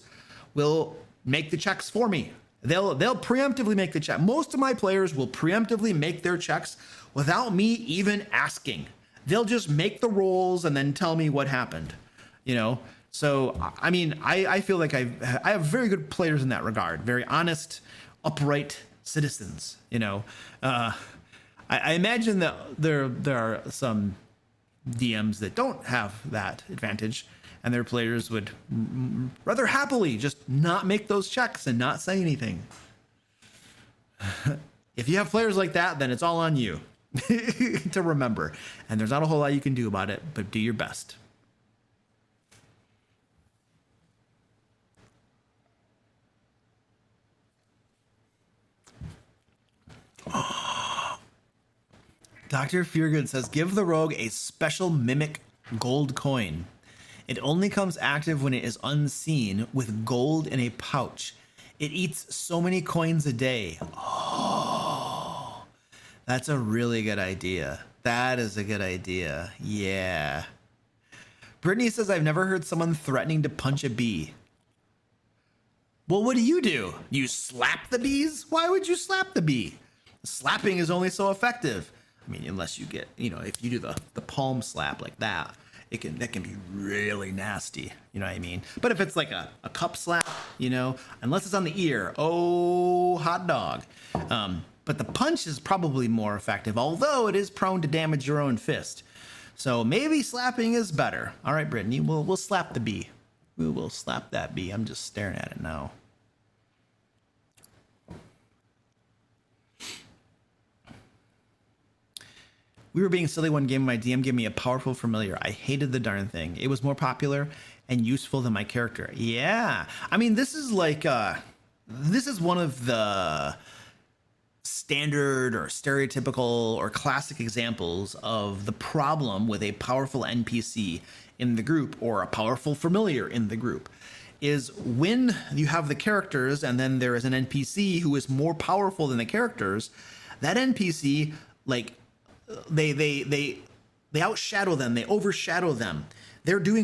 will make the checks for me. They'll preemptively make the check. Most of my players will preemptively make their checks without me even asking. They'll just make the rolls and then tell me what happened, you know? So, I mean, I feel like I have very good players in that regard. Very honest, upright citizens, you know? I imagine that there are some DMs that don't have that advantage, and their players would rather happily just not make those checks and not say anything. If you have players like that, then it's all on you to remember. And there's not a whole lot you can do about it, but do your best. Dr. Feargood says, give the rogue a special mimic gold coin. It only comes active when it is unseen with gold in a pouch. It eats so many coins a day. Oh, that's a really good idea. That is a good idea. Yeah. Brittany says, I've never heard someone threatening to punch a bee. Well, what do? You slap the bees? Why would you slap the bee? Slapping is only so effective. I mean, unless you get, you know, if you do the palm slap like that, that can be really nasty. You know what I mean? But if it's like a cup slap, you know, unless it's on the ear, oh, hot dog. But the punch is probably more effective, although it is prone to damage your own fist. So maybe slapping is better. All right, Brittany, we'll slap the bee. We will slap that bee. I'm just staring at it now. We were being silly one game. My DM gave me a powerful familiar. I hated the darn thing. It was more popular and useful than my character. Yeah. I mean, this is like, this is one of the standard or stereotypical or classic examples of the problem with a powerful NPC in the group or a powerful familiar in the group is when you have the characters and then there is an NPC who is more powerful than the characters, that NPC, like, they outshadow them, they overshadow them. They're doing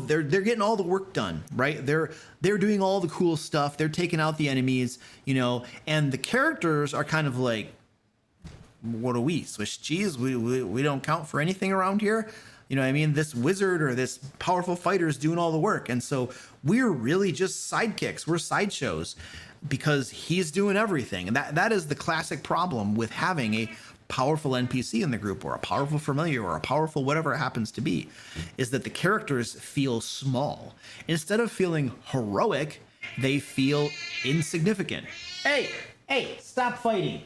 they're getting all the work done, right? They're doing all the cool stuff. They're taking out the enemies, you know, and the characters are kind of like, what are we, Swiss cheese? We don't count for anything around here. You know what I mean? This wizard or this powerful fighter is doing all the work. And so we're really just sidekicks. We're sideshows because he's doing everything. And that is the classic problem with having a powerful NPC in the group or a powerful familiar or a powerful whatever it happens to be, is that the characters feel small. Instead of feeling heroic, they feel insignificant. Hey, stop fighting.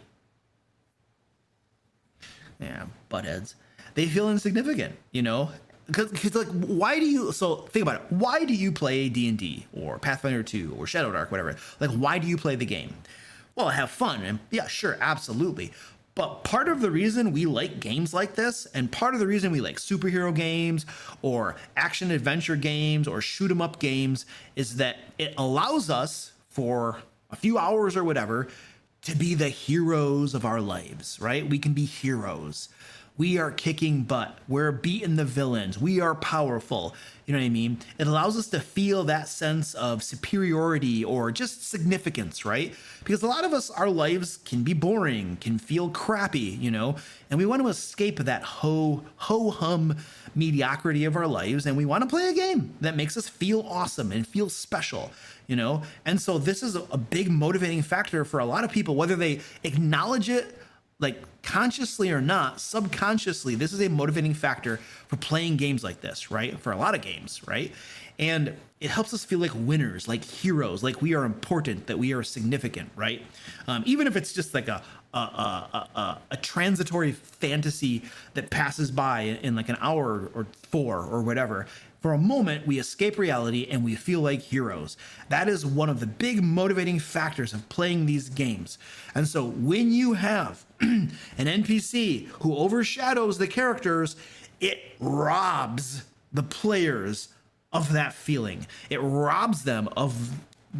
Yeah, buttheads. They feel insignificant, you know? Because like, why do you, so think about it. Why do you play D&D or Pathfinder 2 or Shadow Dark, whatever? Like, why do you play the game? Well, have fun. And yeah, sure, absolutely. But part of the reason we like games like this, and part of the reason we like superhero games or action adventure games or shoot 'em up games, is that it allows us for a few hours or whatever to be the heroes of our lives, right? We can be heroes. We are kicking butt. We're beating the villains. We are powerful. You know what I mean? It allows us to feel that sense of superiority or just significance, right? Because a lot of us, our lives can be boring, can feel crappy, you know, and we want to escape that ho-hum mediocrity of our lives, and we want to play a game that makes us feel awesome and feel special, you know? And so this is a big motivating factor for a lot of people, whether they acknowledge it like consciously or not, subconsciously, this is a motivating factor for playing games like this, right? For a lot of games, right? And it helps us feel like winners, like heroes, like we are important, that we are significant, right? Even if it's just like a transitory fantasy that passes by in like an hour or four or whatever. For a moment, we escape reality and we feel like heroes. That is one of the big motivating factors of playing these games. And so when you have an NPC who overshadows the characters, it robs the players of that feeling. It robs them of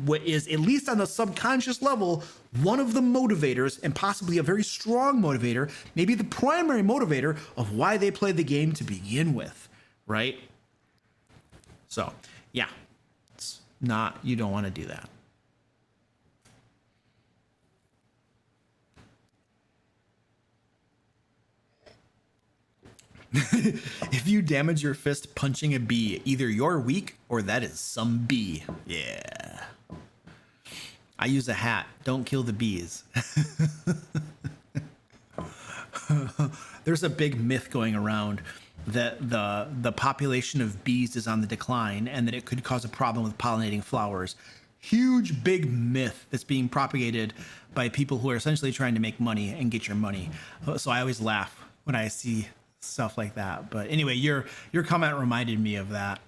what is, at least on the subconscious level, one of the motivators, and possibly a very strong motivator, maybe the primary motivator of why they play the game to begin with, right? So, yeah, it's not, you don't want to do that. If you damage your fist punching a bee, either you're weak or that is some bee. Yeah. I use a hat. Don't kill the bees. There's a big myth going around that the population of bees is on the decline and that it could cause a problem with pollinating flowers. Huge, big myth that's being propagated by people who are essentially trying to make money and get your money. So I always laugh when I see stuff like that. But anyway, your comment reminded me of that.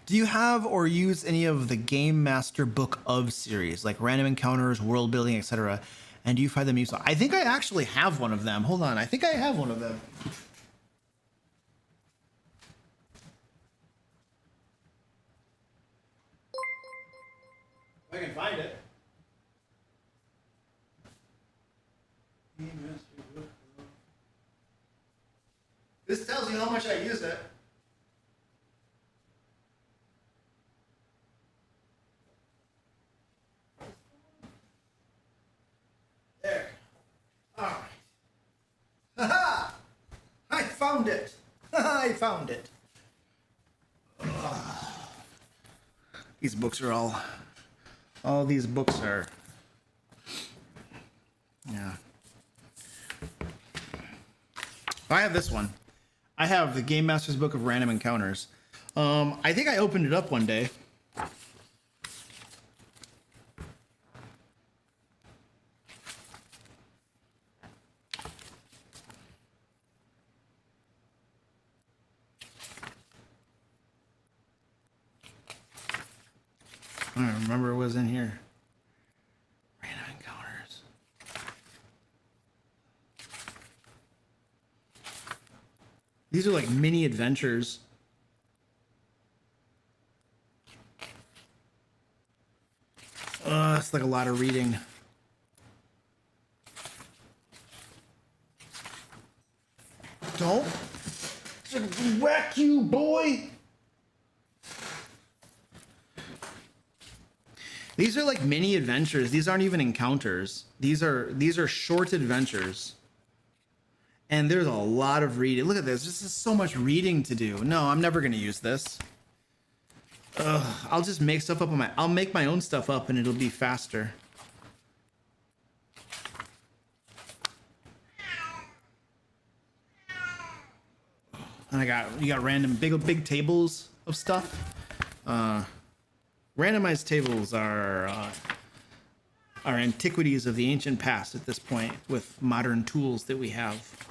Do you have or use any of the Game Master Book of series, like Random Encounters, World Building, etc.? And do you find them useful? I think I actually have one of them. Hold on, I think I have one of them. If I can find it. This tells you how much I use it. There. All right. Ha-ha! I found it. I found it. These books are all these books are, yeah. I have this one. I have the Game Master's Book of Random Encounters. I think I opened it up one day. I don't remember what was in here. Random Encounters. These are like mini adventures. It's like a lot of reading. Don't whack you, boy. These are like mini adventures. These aren't even encounters. These are short adventures. And there's a lot of reading. Look at this. This is so much reading to do. No, I'm never going to use this. I'll just make stuff up on I'll make my own stuff up and it'll be faster. And you got random big tables of stuff. Randomized tables are antiquities of the ancient past at this point with modern tools that we have.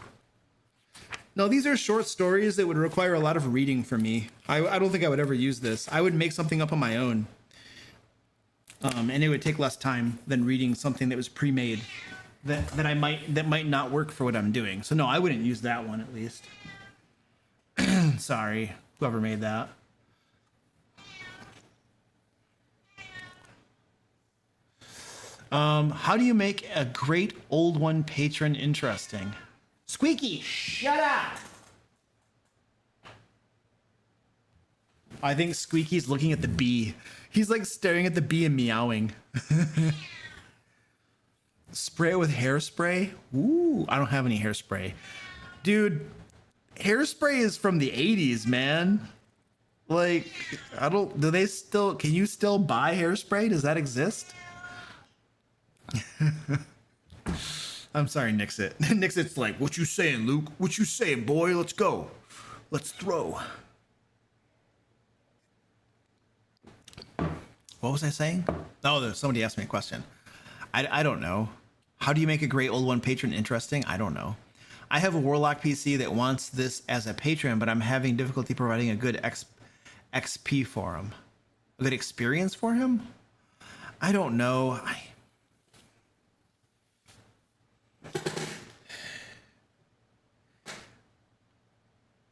No, these are short stories that would require a lot of reading for me. I don't think I would ever use this. I would make something up on my own. And it would take less time than reading something that was pre-made that might not work for what I'm doing. So no, I wouldn't use that one at least. Sorry, whoever made that. How do you make a great old one patron interesting? Squeaky, shut up! I think Squeaky's looking at the bee. He's like staring at the bee and meowing. Spray it with hairspray? Ooh, I don't have any hairspray. Dude, hairspray is from the 80s, man. Like, I don't. Do they still? Can you still buy hairspray? Does that exist? I'm sorry, Nixit. Nixit's like, what you saying, Luke? What you saying, boy? Let's go. Let's throw. What was I saying? Oh, somebody asked me a question. I don't know. How do you make a great old one patron interesting? I don't know. I have a Warlock PC that wants this as a patron, but I'm having difficulty providing a good XP for him. A good experience for him? I don't know.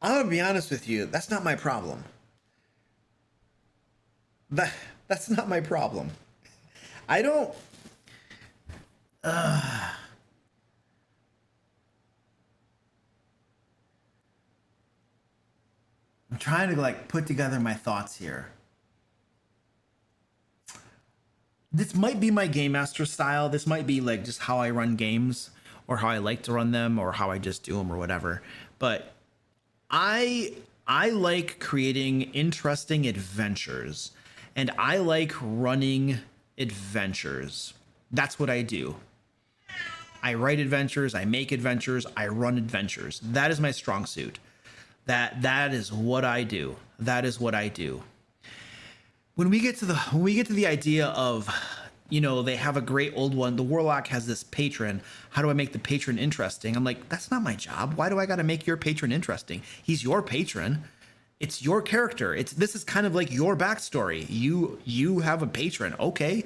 I'm gonna be honest with you. That's not my problem. That's not my problem. I don't. I'm trying to like put together my thoughts here. This might be my game master style. This might be like just how I run games, or how I like to run them, or how I just do them, or whatever. But I like creating interesting adventures, and I like running adventures. That's what I do. I write adventures, I make adventures, I run adventures. That is my strong suit. That is what I do. That is what I do. When we get to the idea of, you know, they have a great old one, the Warlock has this patron. How do I make the patron interesting? I'm like, that's not my job. Why do I got to make your patron interesting? He's your patron. It's your character. This is kind of like your backstory. You have a patron. Okay,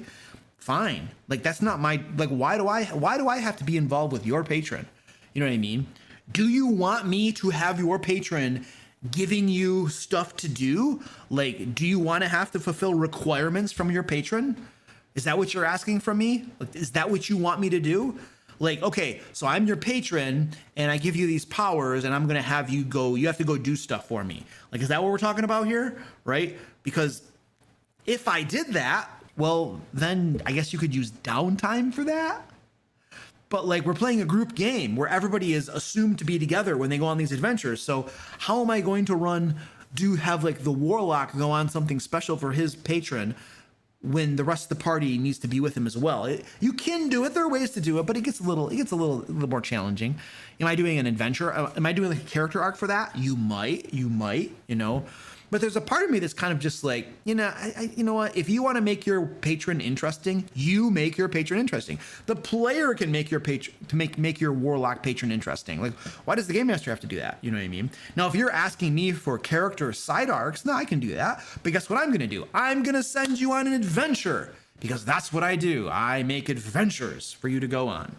fine. Like, that's not my, like, why do I have to be involved with your patron? You know what I mean? Do you want me to have your patron giving you stuff to do? Like, do you want to have to fulfill requirements from your patron? Is that what you're asking from me? Like, is that what you want me to do? Like, okay, so I'm your patron and I give you these powers and I'm going to have you have to go do stuff for me. Like, is that what we're talking about here? Right? Because if I did that, well, then I guess you could use downtime for that. But like, we're playing a group game where everybody is assumed to be together when they go on these adventures. So how am I going to have like the Warlock go on something special for his patron when the rest of the party needs to be with him as well? You can do it. There are ways to do it, but it gets a little more challenging. Am I doing an adventure? Am I doing like a character arc for that? You might, you know. But there's a part of me that's kind of just like, you know, you know what? If you want to make your patron interesting, you make your patron interesting. The player can make your make your Warlock patron interesting. Like, why does the game master have to do that? You know what I mean? Now, if you're asking me for character side arcs, no, I can do that. But guess what I'm going to do? I'm going to send you on an adventure, because that's what I do. I make adventures for you to go on.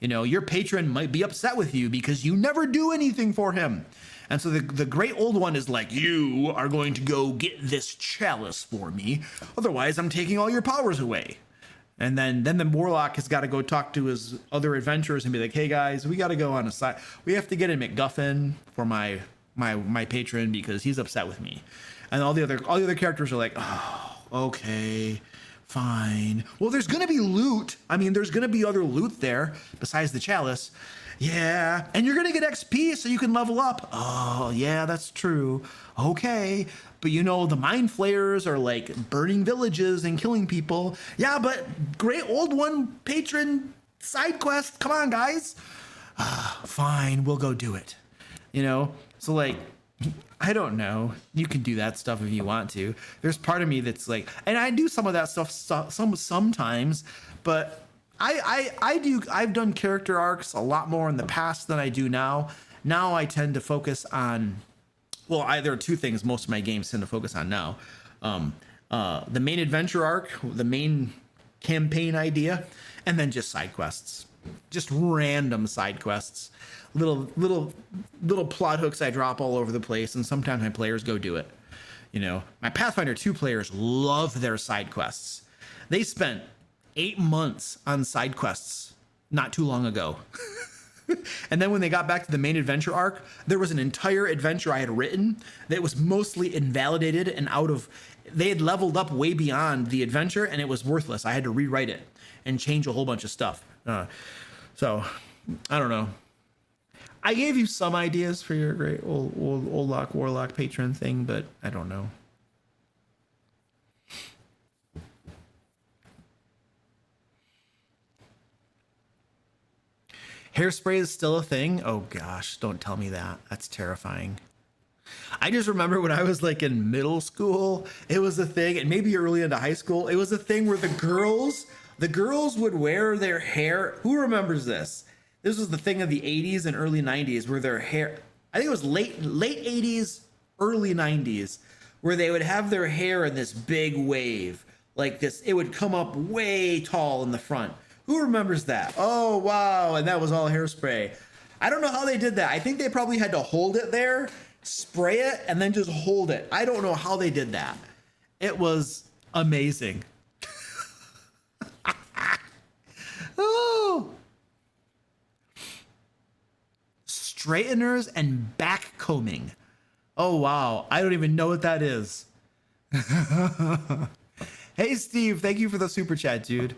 You know, your patron might be upset with you because you never do anything for him. And so the great old one is like, you are going to go get this chalice for me. Otherwise, I'm taking all your powers away. And then the Warlock has got to go talk to his other adventurers and be like, hey guys, we got to go on a side. We have to get a MacGuffin for my patron because he's upset with me. And all the other characters are like, oh, okay, fine. Well, there's going to be loot. I mean, there's going to be other loot there besides the chalice. Yeah, and you're gonna get XP so you can level up. Oh, yeah, that's true. Okay, but you know, the mind flayers are like burning villages and killing people. Yeah, but great old one patron side quest. Come on, guys. Fine, we'll go do it. You know, so like, I don't know. You can do that stuff if you want to. There's part of me that's like, and I do some of that stuff sometimes, but I've done character arcs a lot more in the past than I do now. Now I tend to focus on, well, there are two things most of my games tend to focus on now. The main adventure arc, the main campaign idea, and then just side quests. Just random side quests. Little plot hooks I drop all over the place, and sometimes my players go do it. You know, my Pathfinder 2 players love their side quests. They spent 8 months on side quests not too long ago. And then when they got back to the main adventure arc, there was an entire adventure I had written that was mostly invalidated and they had leveled up way beyond the adventure and it was worthless. I had to rewrite it and change a whole bunch of stuff. So I don't know. I gave you some ideas for your great old Warlock patron thing, but I don't know. Hairspray is still a thing? Oh gosh, don't tell me that. That's terrifying. I just remember when I was like in middle school, it was a thing, and maybe early into high school, it was a thing where the girls would wear their hair. Who remembers this? This was the thing of the 80s and early 90s where their hair, I think it was late 80s, early 90s, where they would have their hair in this big wave like this. It would come up way tall in the front. Who remembers that? Oh, wow. And that was all hairspray. I don't know how they did that. I think they probably had to hold it there, spray it, and then just hold it. I don't know how they did that. It was amazing. Oh. Straighteners and back combing. Oh, wow. I don't even know what that is. Hey, Steve. Thank you for the super chat, dude.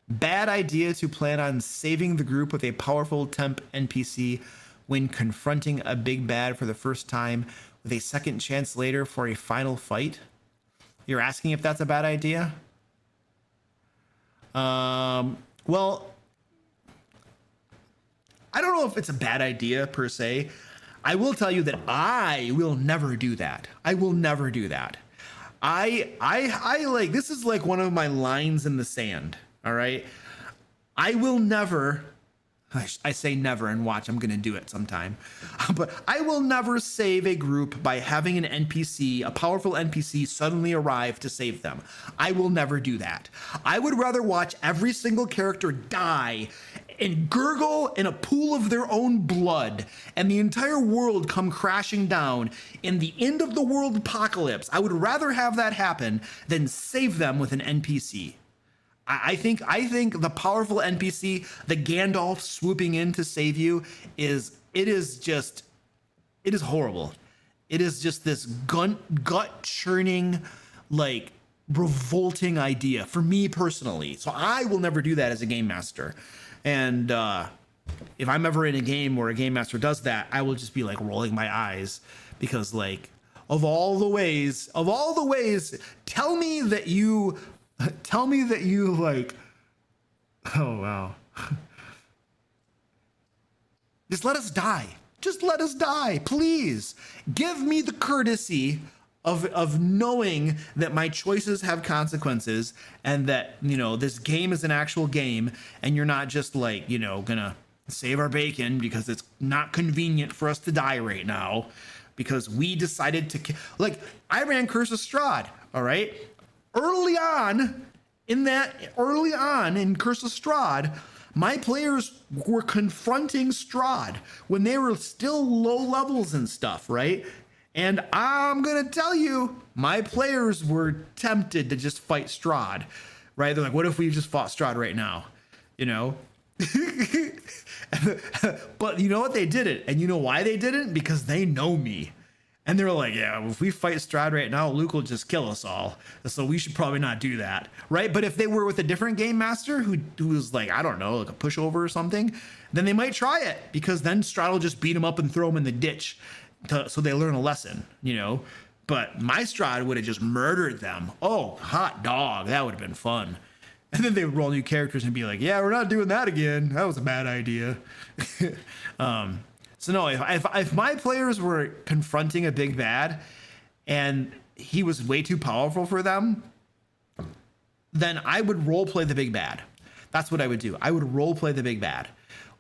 Bad idea to plan on saving the group with a powerful temp NPC when confronting a big bad for the first time with a second chance later for a final fight. You're asking if that's a bad idea? Well, I don't know if it's a bad idea per se. I will tell you that I will never do that. I will never do that. I like, this is like one of my lines in the sand. All right. I will never, I say never, and watch, I'm going to do it sometime, but I will never save a group by having an NPC, a powerful NPC, suddenly arrive to save them. I will never do that. I would rather watch every single character die and gurgle in a pool of their own blood and the entire world come crashing down in the end of the world apocalypse. I would rather have that happen than save them with an NPC. I think the powerful NPC, the Gandalf swooping in to save you, it is horrible. It is just this gut churning, like revolting idea for me personally. So I will never do that as a game master. And if I'm ever in a game where a game master does that, I will just be like rolling my eyes because, like, of all the ways, tell me that you like, oh wow. Just let us die. Just let us die, please. Give me the courtesy of knowing that my choices have consequences and that, you know, this game is an actual game and you're not just like, you know, gonna save our bacon because it's not convenient for us to die right now because we decided to, like, I ran Curse of Strahd, all right? Early on in Curse of Strahd, my players were confronting Strahd when they were still low levels and stuff, right? And I'm going to tell you, my players were tempted to just fight Strahd, right? They're like, what if we just fought Strahd right now? You know? But you know what? They didn't. And you know why they didn't? Because they know me. And they're like, yeah, if we fight Strahd right now, Luke will just kill us all. So we should probably not do that, right? But if they were with a different game master who was like, I don't know, like a pushover or something, then they might try it because then Strahd will just beat them up and throw them in the ditch so they learn a lesson, you know? But my Strahd would have just murdered them. Oh, hot dog. That would have been fun. And then they would roll new characters and be like, yeah, we're not doing that again. That was a bad idea. So no, if my players were confronting a big bad and he was way too powerful for them, then I would role play the big bad. That's what I would do. I would role play the big bad.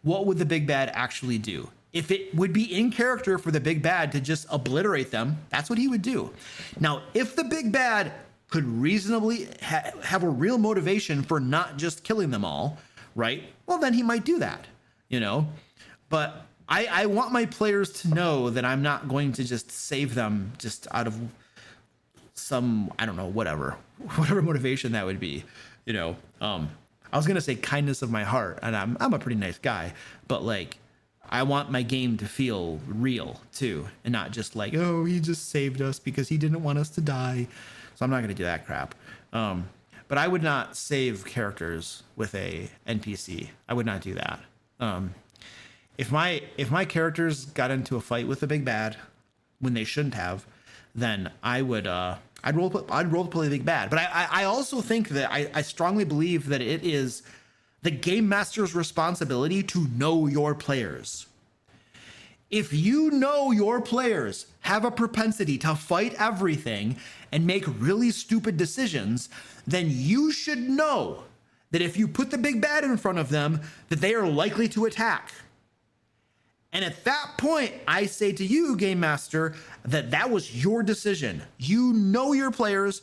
What would the big bad actually do? If it would be in character for the big bad to just obliterate them, that's what he would do. Now, if the big bad could reasonably have a real motivation for not just killing them all, right? Well, then he might do that, you know? But I want my players to know that I'm not going to just save them just out of some, I don't know, whatever motivation that would be, you know? I was going to say kindness of my heart, and I'm a pretty nice guy, but like, I want my game to feel real too, and not just like, oh, he just saved us because he didn't want us to die. So I'm not going to do that crap. But I would not save characters with a NPC. I would not do that. If my characters got into a fight with a big bad when they shouldn't have, then I'd role play the big bad. But I also think that I strongly believe that it is the game master's responsibility to know your players. If you know your players have a propensity to fight everything and make really stupid decisions, then you should know that if you put the big bad in front of them, that they are likely to attack. And at that point, I say to you, Game Master, that that was your decision. You know your players,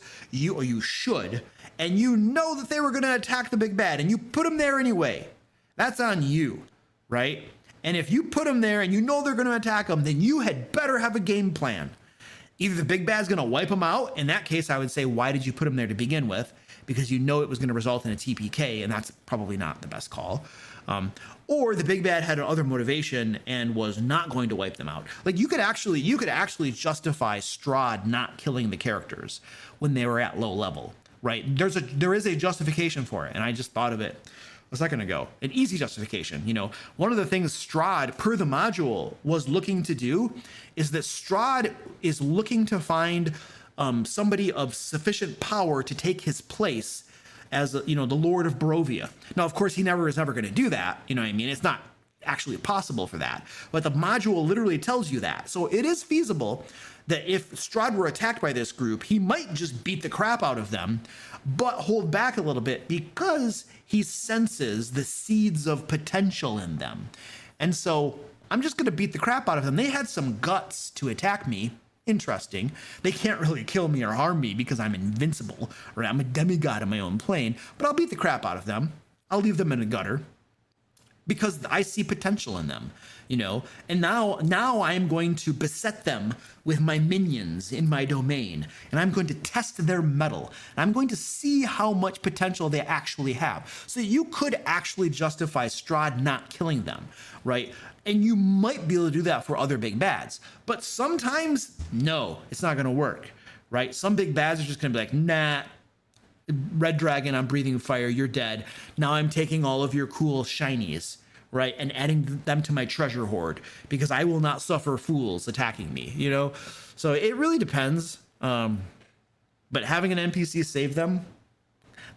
or you should, and you know that they were going to attack the big bad, and you put them there anyway. That's on you, right? And if you put them there and you know they're going to attack them, then you had better have a game plan. Either the big bad's going to wipe them out. In that case, I would say, why did you put them there to begin with? Because you know it was going to result in a TPK, and that's probably not the best call. Or the big bad had another motivation and was not going to wipe them out. Like you could actually justify Strahd not killing the characters when they were at low level, right? There is a justification for it, and I just thought of it a second ago. An easy justification. You know, one of the things Strahd, per the module, was looking to do is that Strahd is looking to find somebody of sufficient power to take his place as, the Lord of Barovia. Now, of course, he is never going to do that. You know what I mean? It's not actually possible for that. But the module literally tells you that. So it is feasible that if Strahd were attacked by this group, he might just beat the crap out of them, but hold back a little bit because he senses the seeds of potential in them. And so I'm just going to beat the crap out of them. They had some guts to attack me. Interesting. They can't really kill me or harm me because I'm invincible, or I'm a demigod in my own plane, but I'll beat the crap out of them. I'll leave them in a gutter because I see potential in them, and now I am going to beset them with my minions in my domain, and I'm going to test their mettle, and I'm going to see how much potential they actually have. So you could actually justify Strahd not killing them, right? And you might be able to do that for other big bads, but sometimes, no, it's not going to work, right? Some big bads are just going to be like, nah, Red Dragon, I'm breathing fire, you're dead. Now I'm taking all of your cool shinies, right, and adding them to my treasure hoard because I will not suffer fools attacking me, So it really depends. But having an NPC save them,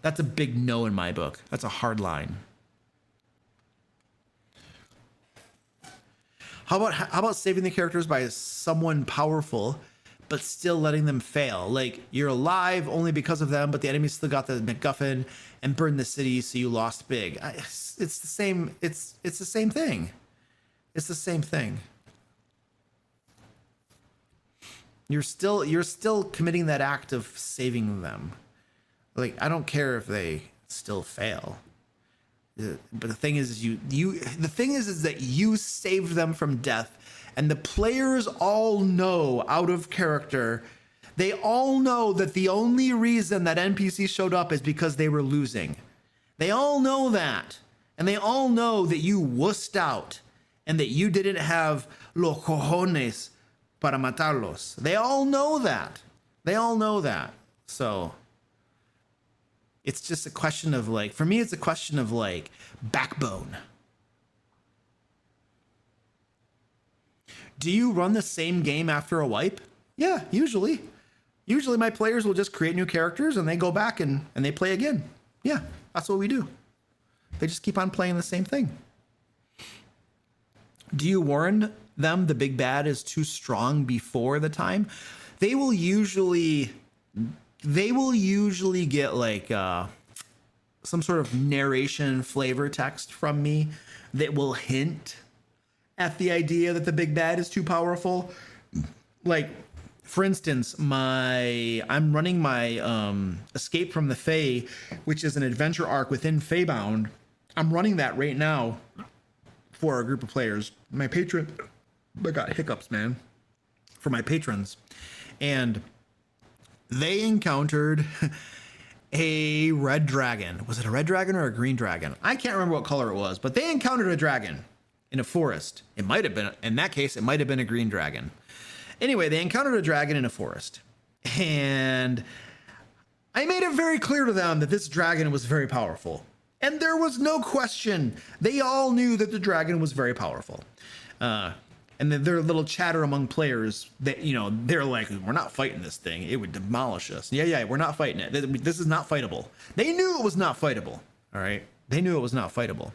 that's a big no in my book. That's a hard line. How about saving the characters by someone powerful, but still letting them fail? Like you're alive only because of them, but the enemy still got the MacGuffin and burned the city, so you lost big. It's the same. It's the same thing. It's the same thing. You're still committing that act of saving them. Like I don't care if they still fail. But the thing is that you saved them from death, and the players all know out of character. They all know that the only reason that NPC showed up is because they were losing. They all know that, and they all know that you wussed out, and that you didn't have los cojones para matarlos. They all know that. They all know that. So it's just a question of for me, it's a question of backbone. Do you run the same game after a wipe? Yeah, usually. Usually my players will just create new characters and they go back and they play again. Yeah, that's what we do. They just keep on playing the same thing. Do you warn them the big bad is too strong before the time? They will usually get some sort of narration flavor text from me that will hint at the idea that the big bad is too powerful. Like, for instance, I'm running my Escape from the Fae, which is an adventure arc within Feybound. I'm running that right now for a group of players. My patron, I got hiccups, man, for my patrons. And they encountered a red dragon. Was it a red dragon or a green dragon? I can't remember what color it was, but they encountered a dragon in a forest. It might have been, in that case, it might have been a green dragon. Anyway, they encountered a dragon in a forest. And I made it very clear to them that this dragon was very powerful. And there was no question. They all knew that the dragon was very powerful. And then their little chatter among players that, they're like, we're not fighting this thing. It would demolish us. Yeah, we're not fighting it. This is not fightable. They knew it was not fightable. All right. They knew it was not fightable.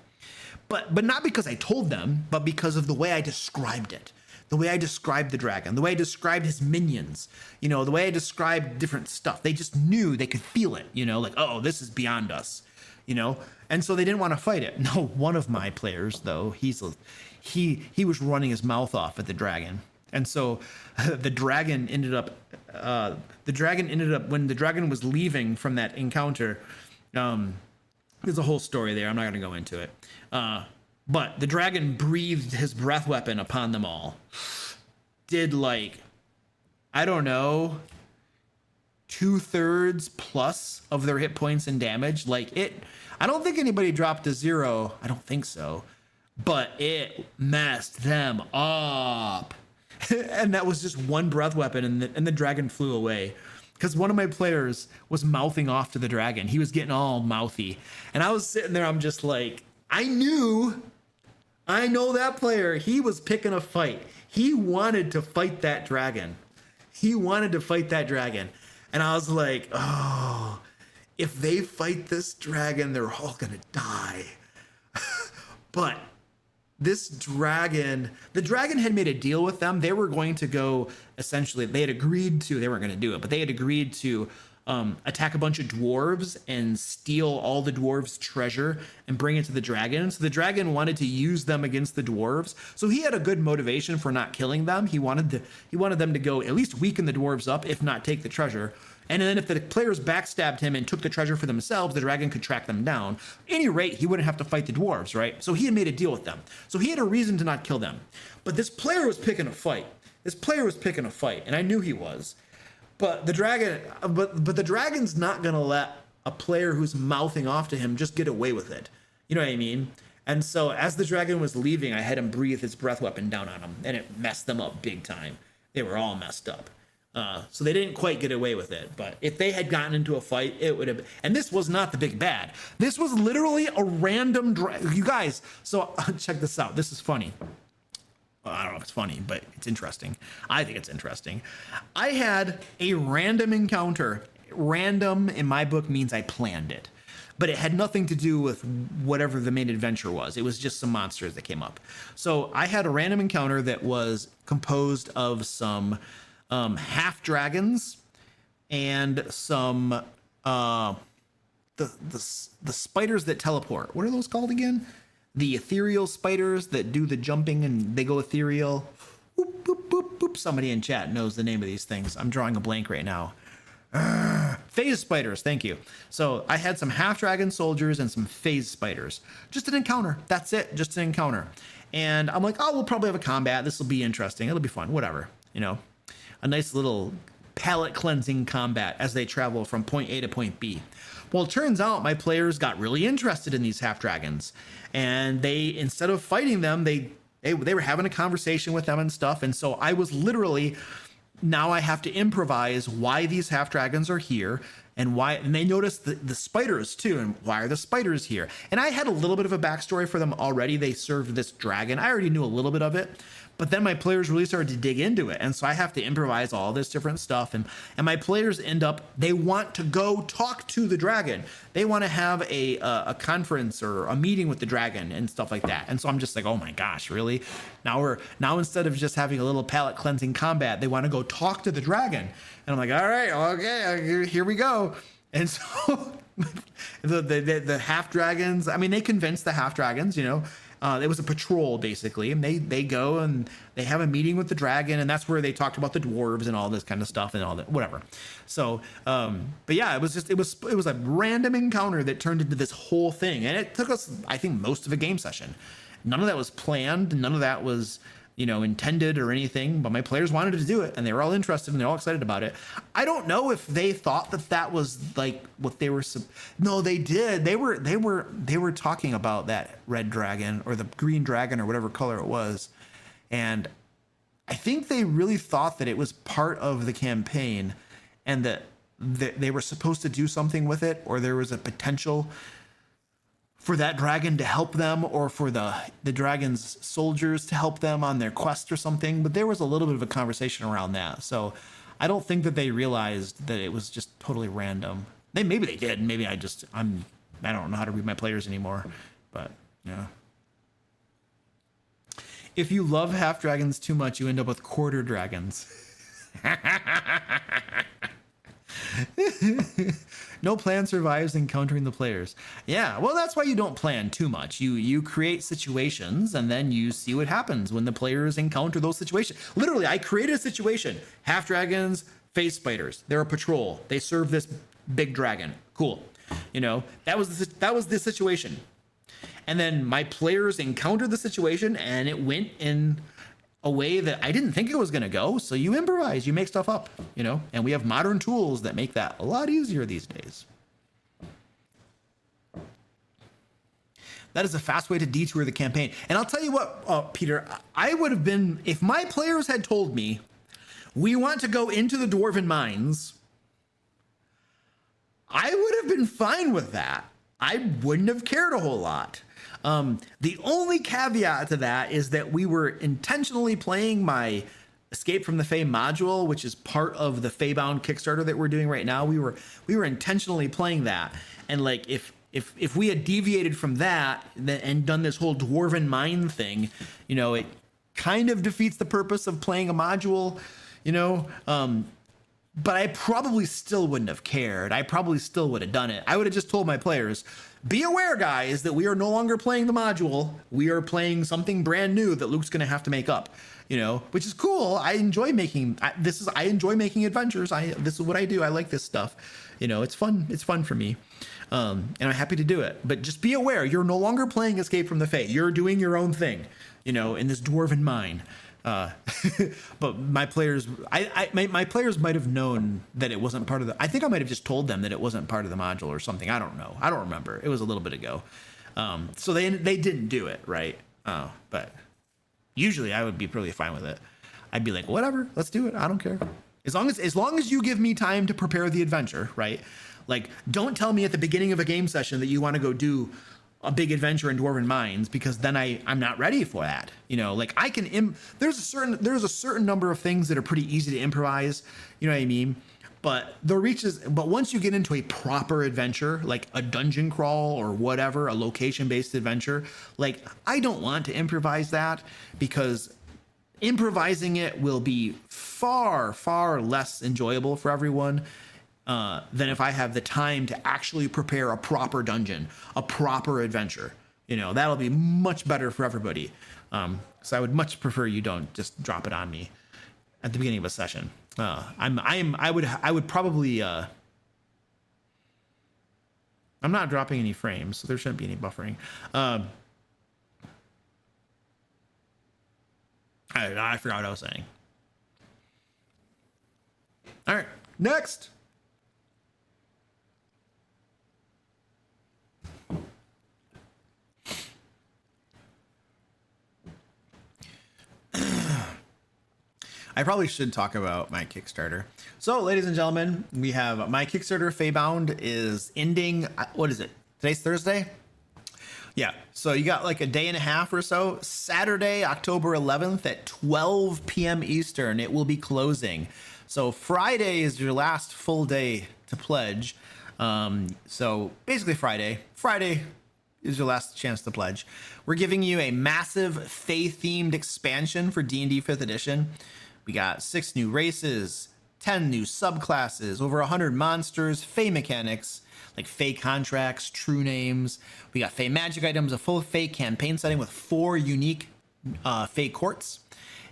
But not because I told them, but because of the way I described it. The way I described the dragon, the way I described his minions, you know, the way I described different stuff. They just knew, they could feel it, you know, like, oh, this is beyond us, you know? And so they didn't want to fight it. No, one of my players, though, he was running his mouth off at the dragon. And so the dragon ended up when the dragon was leaving from that encounter, there's a whole story there. I'm not going to go into it. But the dragon breathed his breath weapon upon them all. Did like, I don't know, 2/3 plus of their hit points and damage. Like it, I don't think anybody dropped to 0. I don't think so. But it messed them up. And that was just one breath weapon, and the dragon flew away. Because one of my players was mouthing off to the dragon. He was getting all mouthy. And I was sitting there, I'm just like, I know that player. He was picking a fight. He wanted to fight that dragon. And I was like, oh, if they fight this dragon, they're all going to die. But this dragon, the dragon had made a deal with them. They were going to go, essentially, they had agreed to, they weren't going to do it, but they had agreed to attack a bunch of dwarves and steal all the dwarves' treasure and bring it to the dragon. So the dragon wanted to use them against the dwarves. So he had a good motivation for not killing them. He wanted them to go at least weaken the dwarves up, if not take the treasure. And then if the players backstabbed him and took the treasure for themselves, the dragon could track them down. At any rate, he wouldn't have to fight the dwarves, right? So he had made a deal with them. So he had a reason to not kill them. But this player was picking a fight. And I knew he was. But the dragon's not gonna let a player who's mouthing off to him just get away with it. You know what I mean? And so as the dragon was leaving, I had him breathe his breath weapon down on him, and it messed them up big time. They were all messed up. So they didn't quite get away with it. But if they had gotten into a fight, it would have. And this was not the big bad. This was literally a random you guys. So check this out. This is funny. I don't know if it's funny, but it's interesting. I think it's interesting. I had a random encounter. Random in my book means I planned it, but it had nothing to do with whatever the main adventure was. It was just some monsters that came up. So I had a random encounter that was composed of some half dragons and some the spiders that teleport. What are those called again? The ethereal spiders that do the jumping and they go ethereal. Boop, boop, boop, boop. Somebody in chat knows the name of these things. I'm drawing a blank right now. Phase spiders, thank you. So I had some half dragon soldiers and some phase spiders. Just an encounter. That's it. Just an encounter. And I'm like, oh, we'll probably have a combat. This will be interesting. It'll be fun. Whatever. You know, a nice little palate cleansing combat as they travel from point A to point B. Well, it turns out my players got really interested in these half dragons, and they, instead of fighting them, they were having a conversation with them and stuff. And so I was literally, now I have to improvise why these half dragons are here and why, and they noticed the spiders too, and why are the spiders here? And I had a little bit of a backstory for them already. They served this dragon. I already knew a little bit of it. But then my players really started to dig into it. And so I have to improvise all this different stuff. And my players end up, they want to go talk to the dragon. They want to have a conference or a meeting with the dragon and stuff like that. And so I'm just like, oh my gosh, really? Now instead of just having a little palate cleansing combat, they want to go talk to the dragon. And I'm like, all right, okay, here we go. And so the half dragons, I mean, they convinced the half dragons, you know. It was a patrol basically, and they go and they have a meeting with the dragon, and that's where they talked about the dwarves and all this kind of stuff and all that, whatever. So, but yeah, it was a random encounter that turned into this whole thing, and it took us, I think, most of a game session. None of that was planned. None of that was, you know, intended or anything, but my players wanted to do it, and they were all interested and they're all excited about it. I don't know if they thought that was like what they were. No, they did. They were talking about that red dragon or the green dragon or whatever color it was. And I think they really thought that it was part of the campaign and that they were supposed to do something with it, or there was a potential for that dragon to help them, or for the dragon's soldiers to help them on their quest or something. But there was a little bit of a conversation around that. So I don't think that they realized that it was just totally random. Maybe they did. Maybe I'm I don't know how to read my players anymore, but yeah. If you love half dragons too much, you end up with quarter dragons. No plan survives encountering the players. Yeah, well, that's why you don't plan too much. You create situations and then you see what happens when the players encounter those situations. Literally, I created a situation. Half dragons, face spiders. They're a patrol. They serve this big dragon. Cool. You know, that was the situation. And then my players encountered the situation and it went in a way that I didn't think it was going to go. So you improvise, you make stuff up, you know, and we have modern tools that make that a lot easier these days. That is a fast way to detour the campaign. And I'll tell you what, Peter, I would have been, if my players had told me, we want to go into the Dwarven Mines, I would have been fine with that. I wouldn't have cared a whole lot. The only caveat to that is that we were intentionally playing my Escape from the Fae module, which is part of the Faebound Kickstarter that we're doing right now. We were intentionally playing that, and like if we had deviated from that and done this whole Dwarven Mine thing, you know, it kind of defeats the purpose of playing a module, you know. But I probably still wouldn't have cared. I probably still would have done it. I would have just told my players, be aware, guys, that we are no longer playing the module. We are playing something brand new that Luke's going to have to make up, you know, which is cool. I enjoy making I enjoy making adventures. This is what I do. I like this stuff. You know, it's fun. It's fun for me. And I'm happy to do it. But just be aware, you're no longer playing Escape from the Fae. You're doing your own thing, you know, in this Dwarven mine. But my players, my players might have known that it wasn't part of the. I think I might have just told them that it wasn't part of the module or something. I don't know. I don't remember. It was a little bit ago. So they didn't do it, right? But usually I would be pretty fine with it. I'd be like, whatever, let's do it. I don't care. As long as you give me time to prepare the adventure, right? Like, don't tell me at the beginning of a game session that you want to go do a big adventure in Dwarven Mines, because then I'm not ready for that. You know, like I can, there's a certain number of things that are pretty easy to improvise. You know what I mean? But but once you get into a proper adventure, like a dungeon crawl or whatever, a location-based adventure, like I don't want to improvise that, because improvising it will be far, far less enjoyable for everyone than if I have the time to actually prepare a proper dungeon, a proper adventure. You know, that'll be much better for everybody. So I would much prefer you don't just drop it on me at the beginning of a session. I would probably, I'm not dropping any frames, so there shouldn't be any buffering. I forgot what I was saying. All right, next. I probably should talk about my Kickstarter. So, ladies and gentlemen, we have my Kickstarter, Faebound, is ending. What is it? Today's Thursday? Yeah. So you got like a day and a half or so. Saturday, October 11th at 12 p.m. Eastern, it will be closing. So Friday is your last full day to pledge. So basically Friday is your last chance to pledge. We're giving you a massive Fae-themed expansion for D&D 5th edition. We got 6 new races, 10 new subclasses, over 100 monsters, Fae mechanics, like Fae contracts, true names. We got Fae magic items, a full Fae campaign setting with 4 unique Fae courts.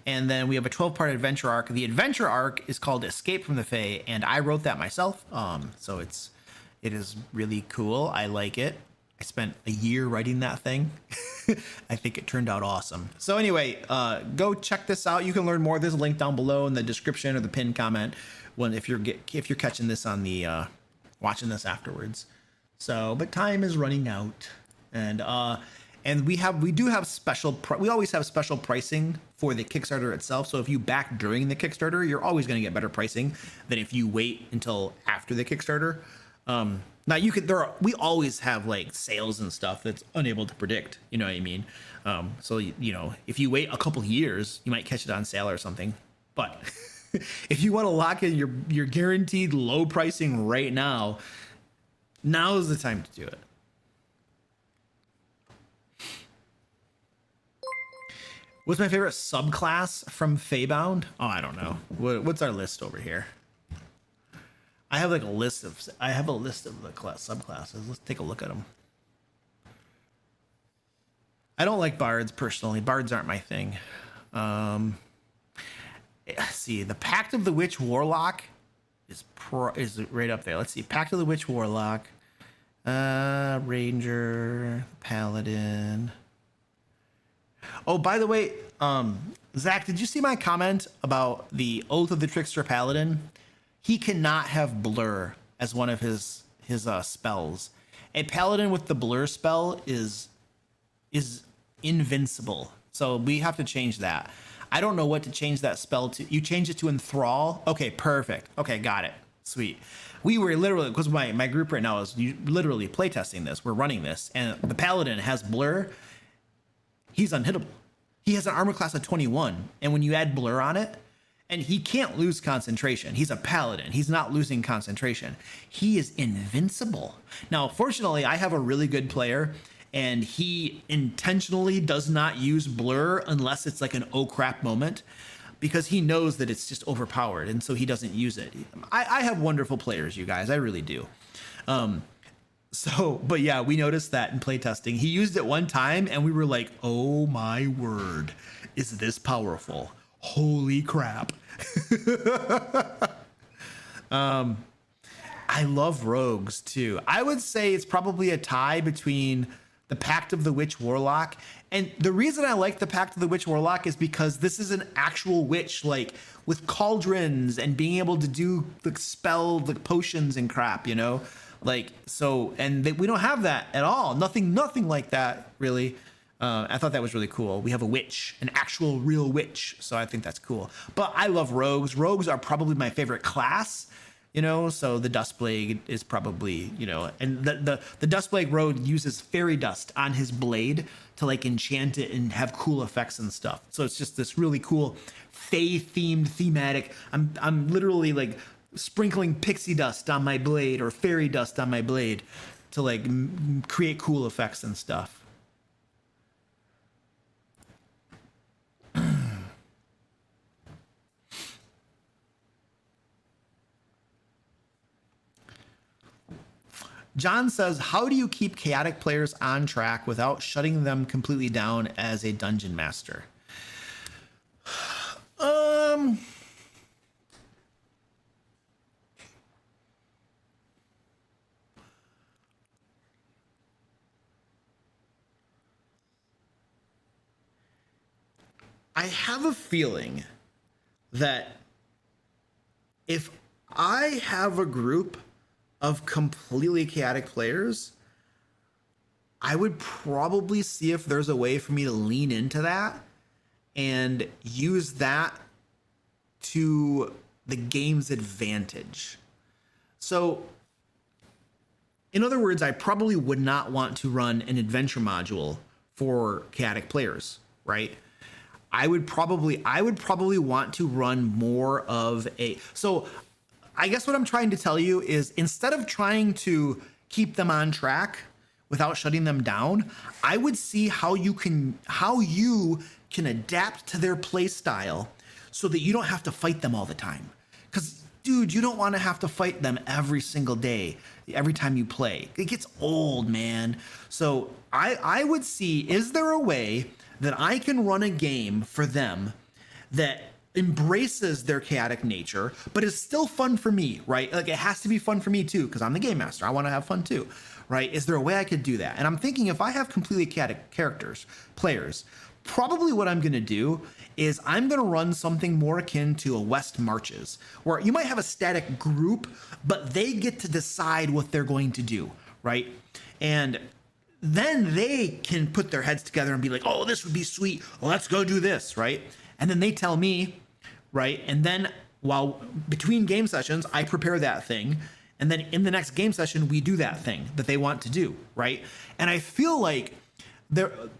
And then we have a 12-part adventure arc. The adventure arc is called Escape from the Fae, and I wrote that myself. So it is really cool. I like it. I spent a year writing that thing. I think it turned out awesome. So anyway, go check this out. You can learn more. There's a link down below in the description or the pinned comment if you're catching this on the watching this afterwards. So, but time is running out, and we always have special pricing for the Kickstarter itself. So if you back during the Kickstarter, you're always going to get better pricing than if you wait until after the Kickstarter. Now we always have like sales and stuff that's unable to predict, you know what I mean? So, you know, if you wait a couple years, you might catch it on sale or something. But if you want to lock in your guaranteed low pricing right now is the time to do it. What's my favorite subclass from Feybound? Oh, I don't know. What's our list over here? I have like a list of the subclasses. Let's take a look at them. I don't like bards personally. Bards aren't my thing. Let's see. The Pact of the Witch Warlock is right up there. Let's see. Pact of the Witch Warlock, Ranger, Paladin. Oh, by the way, Zach, did you see my comment about the Oath of the Trickster Paladin? He cannot have Blur as one of his spells. A Paladin with the Blur spell is invincible. So we have to change that. I don't know what to change that spell to. You change it to Enthrall? Okay, perfect. Okay, got it. Sweet. We were literally, because my group right now is literally playtesting this. We're running this, and the Paladin has Blur. He's unhittable. He has an armor class of 21, and when you add Blur on it, and he can't lose concentration. He's a Paladin. He's not losing concentration. He is invincible. Now, fortunately, I have a really good player, and he intentionally does not use Blur unless it's like an oh crap moment, because he knows that it's just overpowered, and so he doesn't use it. I have wonderful players, you guys. I really do. But yeah, we noticed that in playtesting. He used it one time, and we were like, oh my word, is this powerful? Holy crap. I love rogues too. I would say it's probably a tie between the Pact of the Witch Warlock. And the reason I like the Pact of the Witch Warlock is because this is an actual witch, like with cauldrons and being able to do the spell, the potions and crap, you know? Like, so, and we don't have that at all. Nothing like that, really. I thought that was really cool. We have a witch, an actual real witch. So I think that's cool. But I love rogues. Rogues are probably my favorite class, you know, so the Dustblade is probably, you know, and the Dustblade rogue uses fairy dust on his blade to like enchant it and have cool effects and stuff. So it's just this really cool fae themed thematic. I'm literally like sprinkling pixie dust on my blade or fairy dust on my blade to like create cool effects and stuff. John says, how do you keep chaotic players on track without shutting them completely down as a dungeon master? I have a feeling that if I have a group of completely chaotic players, I would probably see if there's a way for me to lean into that and use that to the game's advantage. So, in other words, I probably would not want to run an adventure module for chaotic players, right? I would probably want to run more of a, so I guess what I'm trying to tell you is instead of trying to keep them on track without shutting them down, I would see how you can adapt to their play style so that you don't have to fight them all the time. Because, dude, you don't want to have to fight them every single day, every time you play. It gets old, man. So I would see, is there a way that I can run a game for them that embraces their chaotic nature, but is still fun for me, right? Like it has to be fun for me too, because I'm the game master. I want to have fun too, right? Is there a way I could do that? And I'm thinking if I have completely chaotic players, probably what I'm going to do is I'm going to run something more akin to a West Marches, where you might have a static group, but they get to decide what they're going to do, right? And then they can put their heads together and be like, oh, this would be sweet. Well, let's go do this, right? And then they tell me, right? And then while between game sessions, I prepare that thing. And then in the next game session, we do that thing that they want to do, right? And I feel like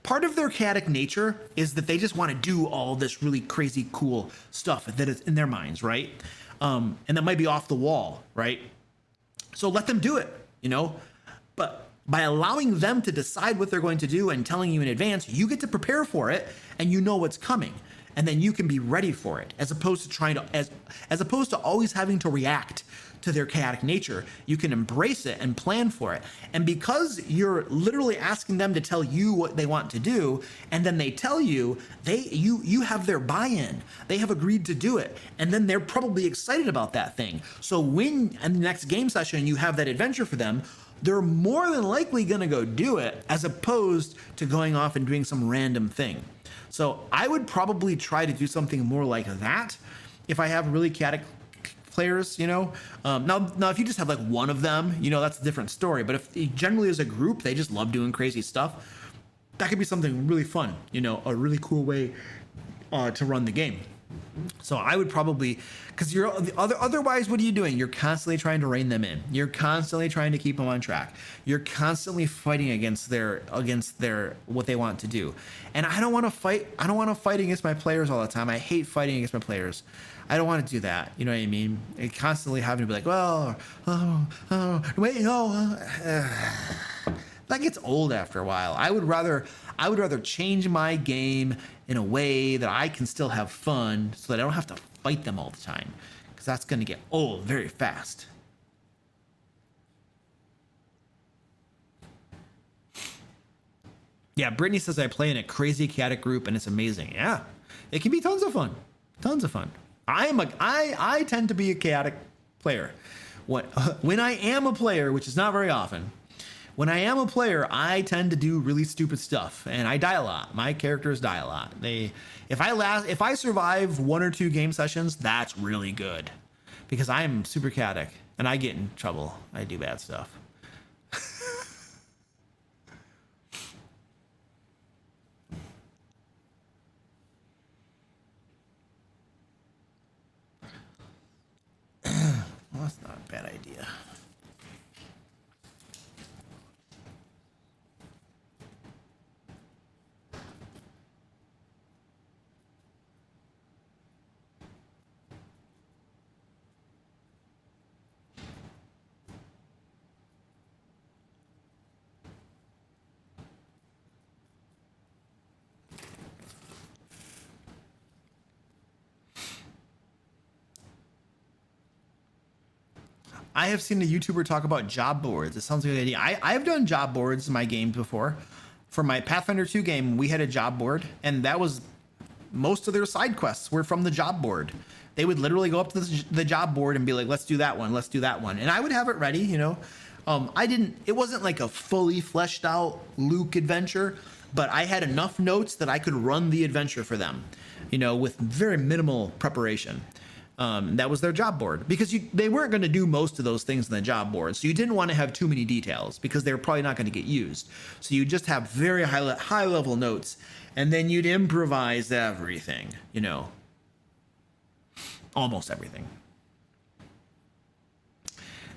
part of their chaotic nature is that they just want to do all this really crazy cool stuff that is in their minds, right? And that might be off the wall, right? So let them do it, you know? But By allowing them to decide what they're going to do and telling you in advance, you get to prepare for it and you know what's coming. And then you can be ready for it, as opposed to trying to, as opposed to always having to react to their chaotic nature. You can embrace it and plan for it. And because you're literally asking them to tell you what they want to do, and then they tell you, you have their buy-in. They have agreed to do it. And then they're probably excited about that thing. So when in the next game session you have that adventure for them, they're more than likely going to go do it, as opposed to going off and doing some random thing. So I would probably try to do something more like that if I have really chaotic players, you know. Now if you just have like one of them, you know, that's a different story. But if generally as a group they just love doing crazy stuff, that could be something really fun, you know, a really cool way to run the game. So I would probably, because you're otherwise, what are you doing? You're constantly trying to rein them in. You're constantly trying to keep them on track. You're constantly fighting against their what they want to do. And I don't want to fight. I don't want to fight against my players all the time. I hate fighting against my players. I don't want to do that. You know what I mean? And constantly having to be like, well, wait, no. That gets old after a while. I would rather change my game in a way that I can still have fun, so that I don't have to fight them all the time, because that's going to get old very fast. Yeah, Brittany says I play in a crazy chaotic group and it's amazing. Yeah, it can be tons of fun. Tons of fun. I tend to be a chaotic player. When I am a player, which is not very often, when I am a player, I tend to do really stupid stuff, and I die a lot. My characters die a lot. If I survive 1 or 2 game sessions, that's really good, because I am super chaotic and I get in trouble. I do bad stuff. Well, that's not a bad idea. I have seen a YouTuber talk about job boards. It sounds like a good idea. I've done job boards in my games before. For my Pathfinder 2 game, we had a job board, and that was most of their side quests were from the job board. They would literally go up to the job board and be like, let's do that one, let's do that one. And I would have it ready, you know. It wasn't like a fully fleshed out Luke adventure, but I had enough notes that I could run the adventure for them, you know, with very minimal preparation. That was their job board, because they weren't going to do most of those things in the job board. So you didn't want to have too many details, because they were probably not going to get used. So you just have very high level notes, and then you'd improvise everything, you know, almost everything.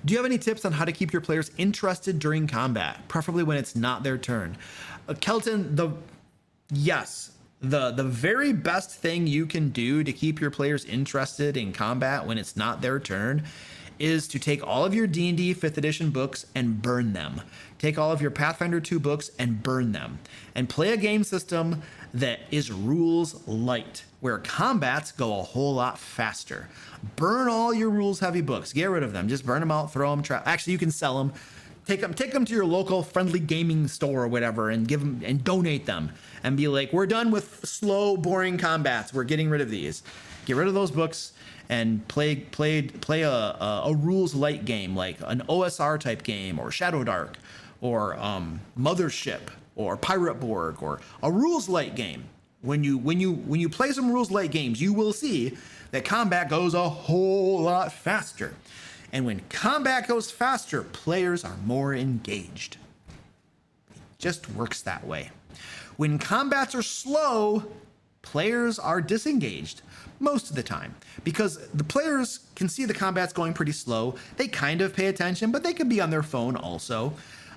Do you have any tips on how to keep your players interested during combat, preferably when it's not their turn? Kelton, yes. The very best thing you can do to keep your players interested in combat when it's not their turn is to take all of your D&D 5th edition books and burn them. Take all of your Pathfinder 2 books and burn them. And play a game system that is rules light, where combats go a whole lot faster. Burn all your rules heavy books. Get rid of them. Just burn them out, throw them, actually, you can sell them. Take them to your local friendly gaming store or whatever, and give them and donate them, and be like, we're done with slow, boring combats. We're getting rid of these. Get rid of those books and play a rules light game, like an OSR type game, or Shadow Dark, or Mothership, or Pirate Borg, or a rules light game. When you play some rules light games, you will see that combat goes a whole lot faster. And when combat goes faster, players are more engaged. It just works that way. When combats are slow, players are disengaged most of the time, because the players can see the combat's going pretty slow. They kind of pay attention, but they could be on their phone also.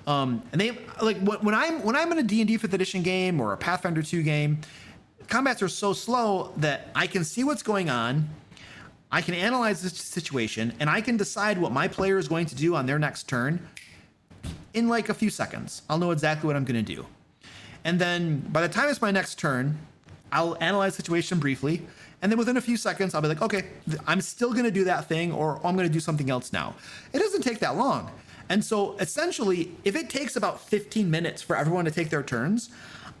And they like when I'm in a D&D 5th edition game or a Pathfinder 2 game, combats are so slow that I can see what's going on. I can analyze this situation, and I can decide what my player is going to do on their next turn in like a few seconds. I'll know exactly what I'm going to do. And then by the time it's my next turn, I'll analyze the situation briefly. And then within a few seconds, I'll be like, okay, I'm still going to do that thing, or I'm going to do something else now. It doesn't take that long. And so essentially, if it takes about 15 minutes for everyone to take their turns,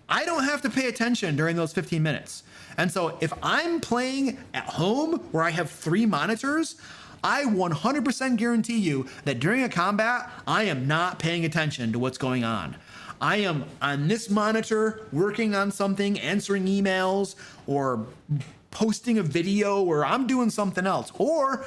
I don't have to pay attention during those 15 minutes. And so if I'm playing at home where I have 3 monitors, I 100% guarantee you that during a combat, I am not paying attention to what's going on. I am on this monitor working on something, answering emails, or posting a video, or I'm doing something else, or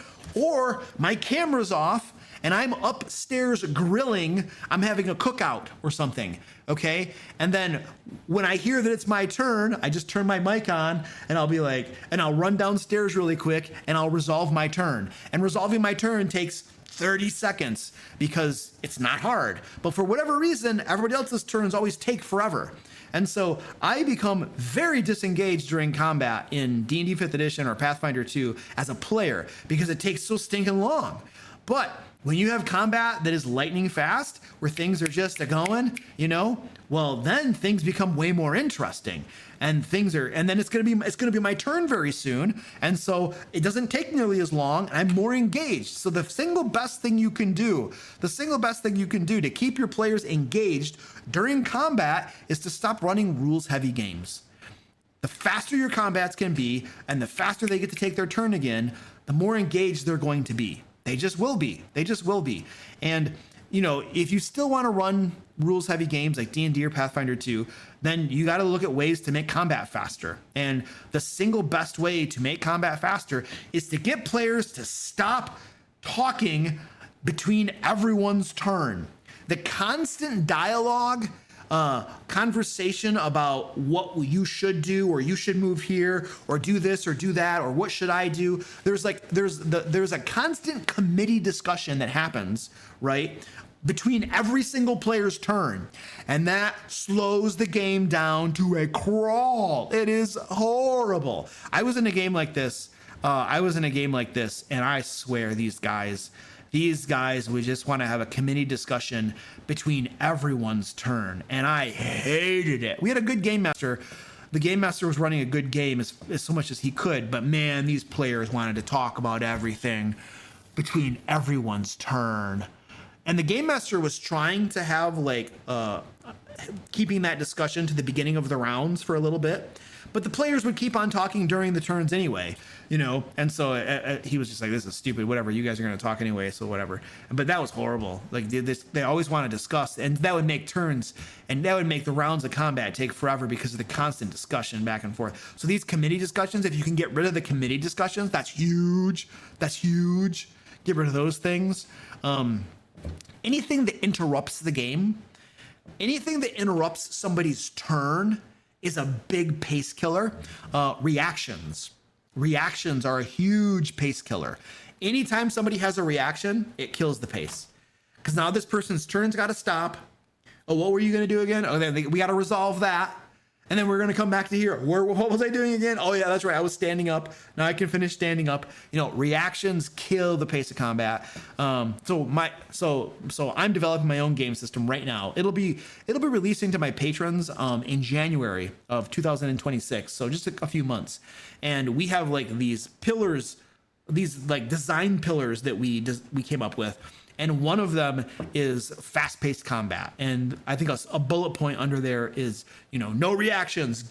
my camera's off and I'm upstairs grilling, I'm having a cookout or something, okay? And then when I hear that it's my turn, I just turn my mic on and I'll be like, and I'll run downstairs really quick and I'll resolve my turn. And resolving my turn takes 30 seconds because it's not hard. But for whatever reason, everybody else's turns always take forever. And so I become very disengaged during combat in D&D 5th edition or Pathfinder 2 as a player because it takes so stinking long. But when you have combat that is lightning fast, where things are just going, you know, well, then things become way more interesting, and then it's gonna be my turn very soon, and so it doesn't take nearly as long. And I'm more engaged. So the single best thing you can do to keep your players engaged during combat is to stop running rules-heavy games. The faster your combats can be, and the faster they get to take their turn again, the more engaged they're going to be. They just will be. And, you know, if you still want to run rules heavy games like D&D or Pathfinder 2, then you got to look at ways to make combat faster. And the single best way to make combat faster is to get players to stop talking between everyone's turn. The constant dialogue, conversation about what you should do, or you should move here, or do this or do that, or what should I do? There's a constant committee discussion that happens, right, between every single player's turn, and that slows the game down to a crawl. It is horrible. I was in a game like this, and I swear these guys would just want to have a committee discussion between everyone's turn, and I hated it. We had a good game master. The game master was running a good game as so much as he could, but man, these players wanted to talk about everything between everyone's turn. And the game master was trying to have keeping that discussion to the beginning of the rounds for a little bit, but the players would keep on talking during the turns anyway, you know? And so he was just like, this is stupid, whatever, you guys are going to talk anyway, so whatever. But that was horrible. Like, they always want to discuss, and that would make turns, and that would make the rounds of combat take forever because of the constant discussion back and forth. So these committee discussions, if you can get rid of the committee discussions, that's huge. Get rid of those things. Anything that interrupts the game, anything that interrupts somebody's turn is a big pace killer. Reactions are a huge pace killer. Anytime somebody has a reaction, it kills the pace. Because now this person's turn's got to stop. Oh, what were you going to do again? Oh, then we got to resolve that. And then we're going to come back to here. What was I doing again? Oh, yeah, that's right. I was standing up. Now I can finish standing up. You know, reactions kill the pace of combat. So I'm developing my own game system right now. It'll be releasing to my patrons in January of 2026. So just a few months. And we have like these pillars, these like design pillars that we came up with. And one of them is fast-paced combat. And I think a bullet point under there is, you know, no reactions.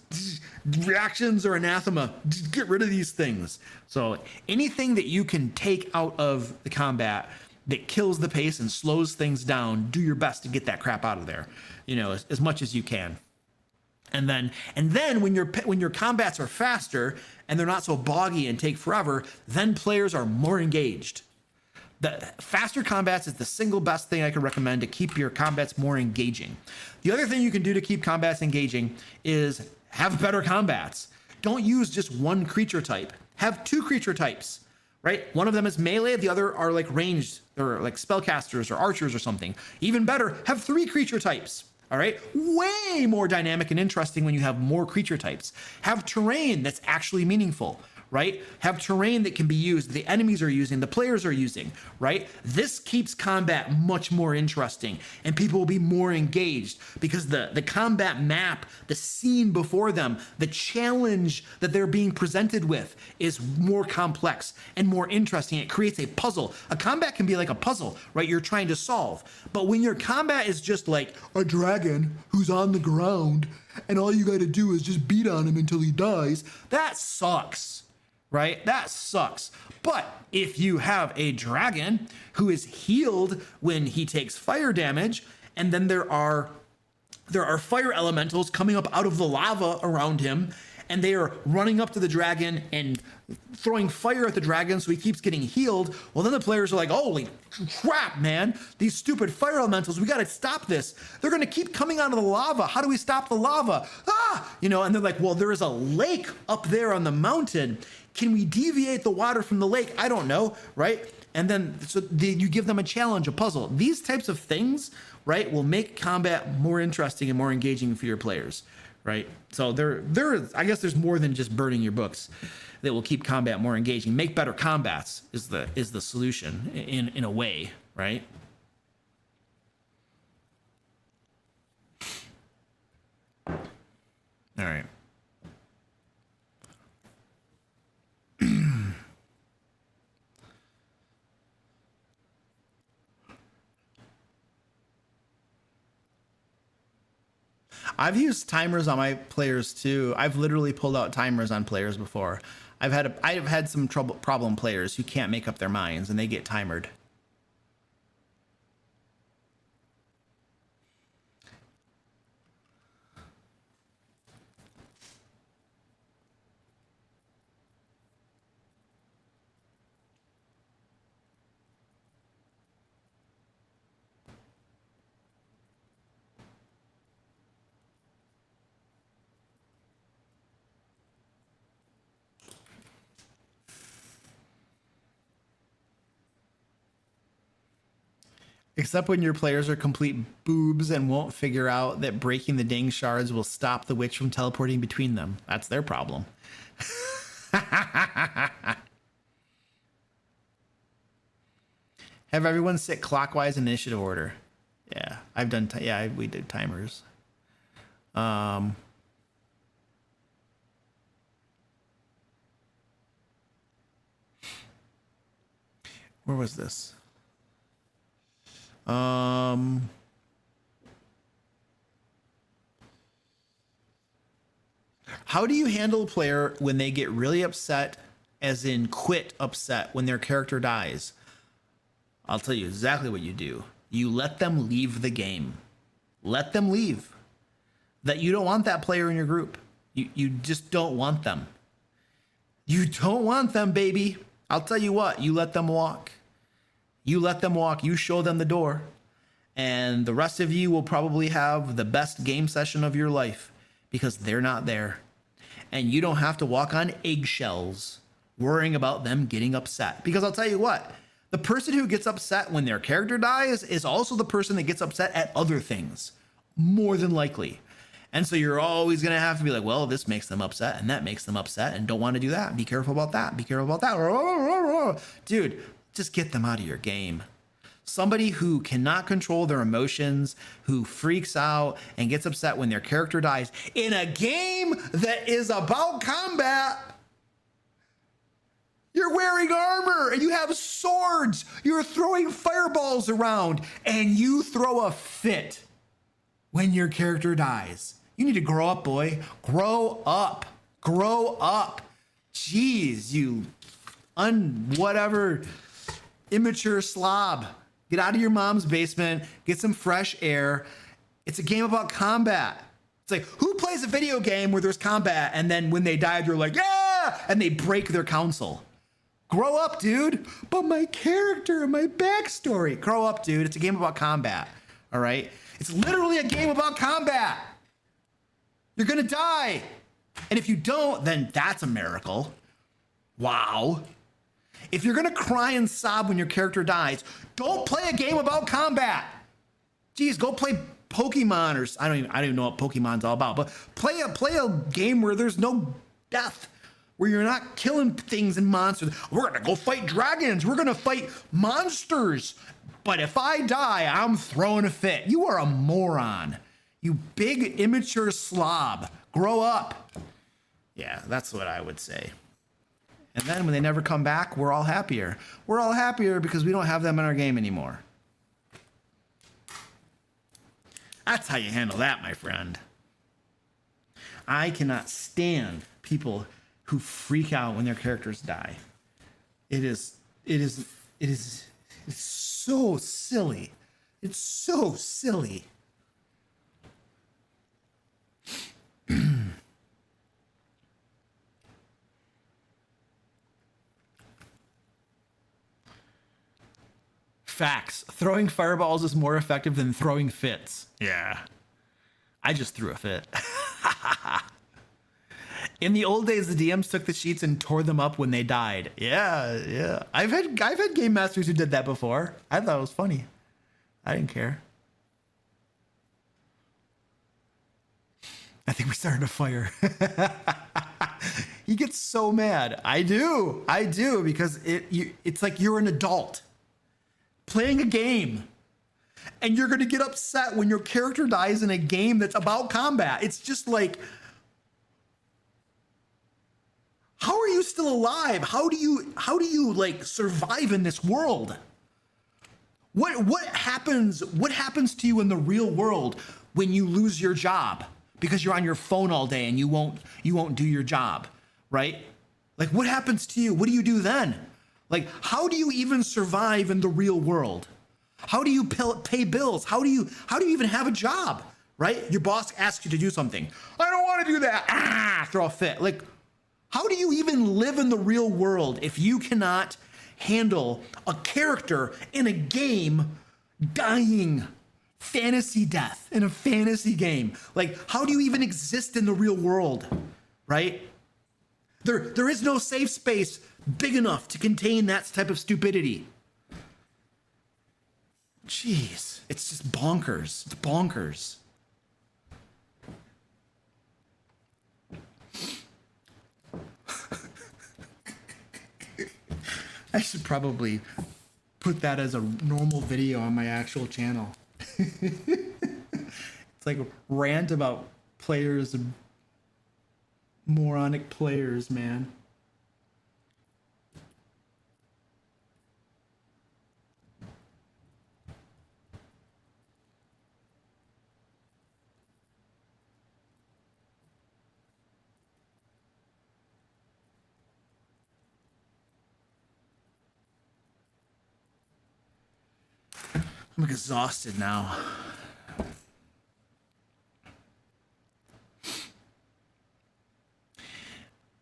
Reactions are anathema. Get rid of these things. So anything that you can take out of the combat that kills the pace and slows things down, do your best to get that crap out of there, you know, as much as you can. And then when your combats are faster and they're not so boggy and take forever, then players are more engaged. The faster combats is the single best thing I could recommend to keep your combats more engaging. The other thing you can do to keep combats engaging is have better combats. Don't use just one creature type. Have 2 creature types, right? One of them is melee, the other are like ranged, or like spellcasters or archers or something. Even better, have 3 creature types. All right, way more dynamic and interesting when you have more creature types. Have terrain that's actually meaningful, right? Have terrain that can be used, the enemies are using, the players are using, right? This keeps combat much more interesting, and people will be more engaged because the combat map, the scene before them, the challenge that they're being presented with is more complex and more interesting. It creates a puzzle. A combat can be like a puzzle, right? You're trying to solve. But when your combat is just like a dragon who's on the ground and all you got to do is just beat on him until he dies, that sucks, right? That sucks. But if you have a dragon who is healed when he takes fire damage, and then there are fire elementals coming up out of the lava around him, and they are running up to the dragon and throwing fire at the dragon so he keeps getting healed, well, then the players are like, holy crap, man, these stupid fire elementals, we got to stop this. They're going to keep coming out of the lava. How do we stop the lava? And they're like, well, there is a lake up there on the mountain. Can we deviate the water from the lake? I don't know, right? And then you give them a challenge, a puzzle. These types of things, right, will make combat more interesting and more engaging for your players. Right. So I guess there's more than just burning your books that will keep combat more engaging. Make better combats is the solution in a way, right? All right. I've used timers on my players too. I've literally pulled out timers on players before. I've had some problem players who can't make up their minds and they get timered. Except when your players are complete boobs and won't figure out that breaking the dang shards will stop the witch from teleporting between them. That's their problem. Have everyone sit clockwise in initiative order. Yeah, I've done. We did timers. Where was this? How do you handle a player when they get really upset, as in quit upset, when their character dies? I'll tell you exactly what you do. You let them leave the game. Let them leave. That you don't want that player in your group. You just don't want them. You don't want them, baby. I'll tell you what, you let them walk. You let them walk, you show them the door, and the rest of you will probably have the best game session of your life because they're not there. And you don't have to walk on eggshells worrying about them getting upset. Because I'll tell you what, the person who gets upset when their character dies is also the person that gets upset at other things, more than likely. And so you're always going to have to be like, well, this makes them upset and that makes them upset and don't want to do that. Be careful about that. Be careful about that. Dude, just get them out of your game. Somebody who cannot control their emotions, who freaks out and gets upset when their character dies in a game that is about combat. You're wearing armor and you have swords. You're throwing fireballs around and you throw a fit when your character dies. You need to grow up, boy. Grow up. Grow up. Jeez, you whatever immature slob. Get out of your mom's basement, get some fresh air. It's a game about combat. It's like, who plays a video game where there's combat and then when they die, they're like, yeah, and they break their console? Grow up, dude. But my character and my backstory. Grow up, dude. It's a game about combat, all right? It's literally a game about combat. You're gonna die. And if you don't, then that's a miracle. Wow. If you're gonna cry and sob when your character dies, don't play a game about combat. Geez, go play Pokemon or I don't even know what Pokemon's all about, but play a game where there's no death. where you're not killing things and monsters. We're gonna go fight dragons. We're gonna fight monsters. But if I die, I'm throwing a fit. You are a moron. You big immature slob. Grow up. Yeah, that's what I would say. And then when they never come back, we're all happier. We're all happier because we don't have them in our game anymore. That's how you handle that, my friend. I cannot stand people who freak out when their characters die. It's so silly. It's so silly. Facts. Throwing fireballs is more effective than throwing fits. Yeah. I just threw a fit. In the old days, the DMs took the sheets and tore them up when they died. Yeah. I've had game masters who did that before. I thought it was funny. I didn't care. I think we started a fire. He gets so mad. I do, because it's like you're an adult playing a game, and you're going to get upset when your character dies in a game that's about combat. It's just like, how are you still alive? How do you like survive in this world? What happens to you in the real world when you lose your job because you're on your phone all day and you won't do your job, right? Like, what happens to you? What do you do then? Like, how do you even survive in the real world? How do you pay bills? How do you even have a job, right? Your boss asks you to do something. I don't want to do that. Throw a fit. Like, how do you even live in the real world if you cannot handle a character in a game dying fantasy death in a fantasy game? Like, how do you even exist in the real world, right? There is no safe space big enough to contain that type of stupidity. Jeez, it's just bonkers. It's bonkers. I should probably put that as a normal video on my actual channel. It's like a rant about players and moronic players, man. I'm exhausted now.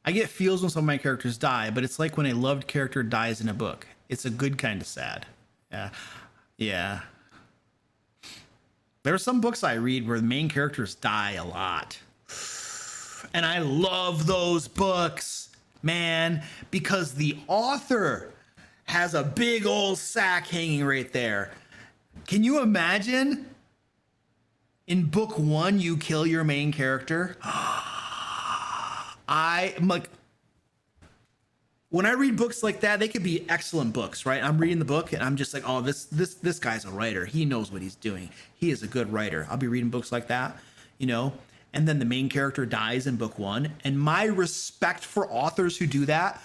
I get feels when some of my characters die, but it's like when a loved character dies in a book. It's a good kind of sad. Yeah. There are some books I read where the main characters die a lot. And I love those books, man, because the author has a big old sack hanging right there. Can you imagine in book 1 you kill your main character? I'm like, when I read books like that, they could be excellent books, right? I'm reading the book and I'm just like, oh, this guy's a writer. He knows what he's doing. He is a good writer. I'll be reading books like that, you know? And then the main character dies in book 1. And my respect for authors who do that,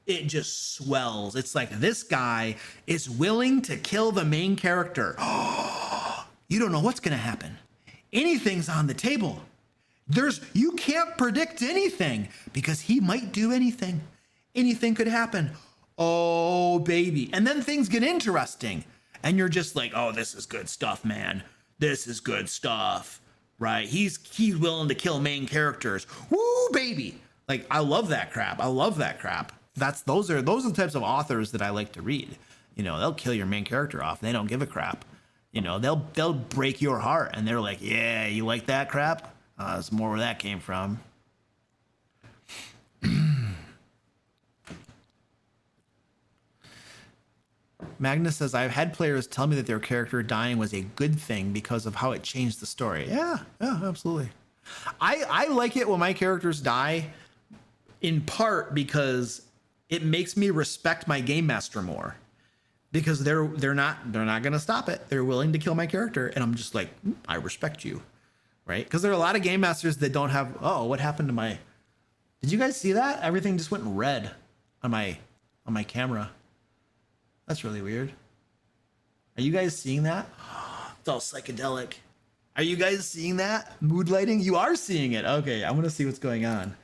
it just swells. It's like, this guy is willing to kill the main character. You don't know what's going to happen. Anything's on the table. You can't predict anything because he might do anything. Anything could happen. Oh, baby. And then things get interesting. And you're just like, oh, this is good stuff, man. This is good stuff, right? He's willing to kill main characters. Woo, baby. Like, I love that crap. Those are the types of authors that I like to read. You know, they'll kill your main character off and they don't give a crap. You know, they'll break your heart and they're like, yeah, you like that crap? That's more where that came from. Magnus says, I've had players tell me that their character dying was a good thing because of how it changed the story. Yeah, absolutely. I like it when my characters die in part because it makes me respect my game master more, because they're not going to stop it. They're willing to kill my character, and I'm just like, I respect you, right? Because there are a lot of game masters that don't have. Oh, what happened to my? Did you guys see that? Everything just went red on my camera. That's really weird. Are you guys seeing that? It's all psychedelic. Are you guys seeing that? Mood lighting? You are seeing it. Okay, I want to see what's going on.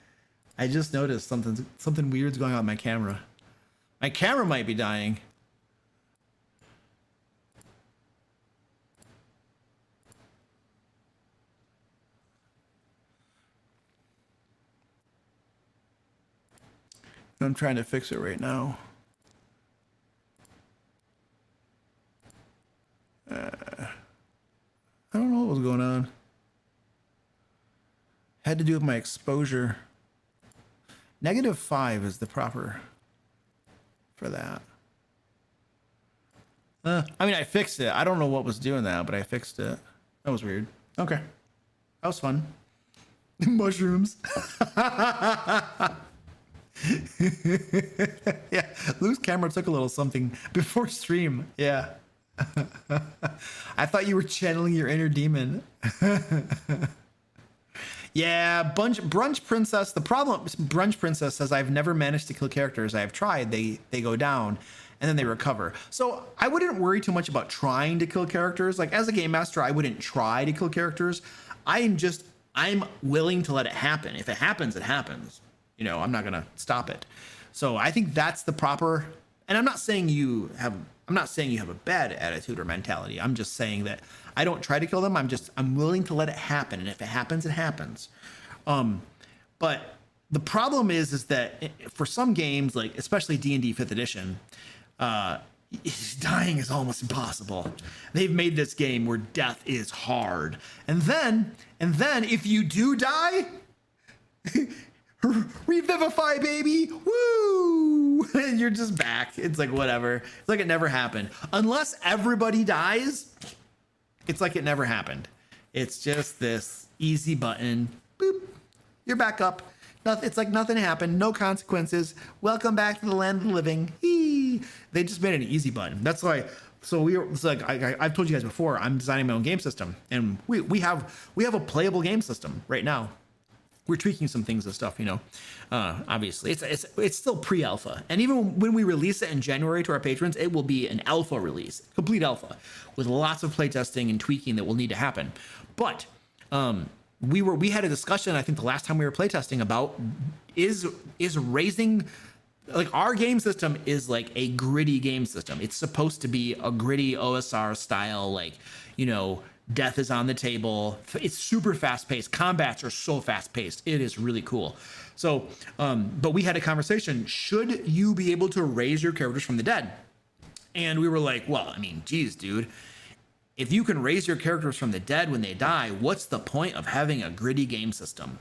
I just noticed something weird's going on with my camera. My camera might be dying. I'm trying to fix it right now. I don't know what was going on. Had to do with my exposure. -5 is the proper for that. I mean, I fixed it. I don't know what was doing that, but I fixed it. That was weird. Okay. That was fun. Mushrooms. Yeah, Lou's camera took a little something before stream. Yeah. I thought you were channeling your inner demon. Yeah, Brunch Princess. The problem, Brunch Princess says, I've never managed to kill characters. I have tried. They go down and then they recover. So I wouldn't worry too much about trying to kill characters. Like, as a game master, I wouldn't try to kill characters. I'm willing to let it happen. If it happens, it happens. You know, I'm not gonna stop it. So I think that's the proper. And I'm not saying you have a bad attitude or mentality. I'm just saying that I don't try to kill them. I'm willing to let it happen, and if it happens, it happens. But the problem is that for some games, like especially D&D 5th edition, dying is almost impossible. They've made this game where death is hard, and then if you do die. Revivify, baby! Woo! And you're just back. It's like whatever. It's like it never happened. Unless everybody dies, it's like it never happened. It's just this easy button. Boop. You're back up. It's like nothing happened. No consequences. Welcome back to the land of the living. Eee. They just made it an easy button. That's why. So it's like I've told you guys before. I'm designing my own game system, and we have a playable game system right now. We're tweaking some things and stuff, you know. Obviously, it's still pre-alpha, and even when we release it in January to our patrons, it will be an alpha release, complete alpha, with lots of playtesting and tweaking that will need to happen. But we had a discussion, I think the last time we were playtesting, about is raising, like, our game system is like a gritty game system. It's supposed to be a gritty OSR style, like, you know. Death is on the table. It's super fast paced. Combats are so fast paced. It is really cool. So, but we had a conversation. Should you be able to raise your characters from the dead? And we were like, well, I mean, geez, dude, if you can raise your characters from the dead when they die, what's the point of having a gritty game system?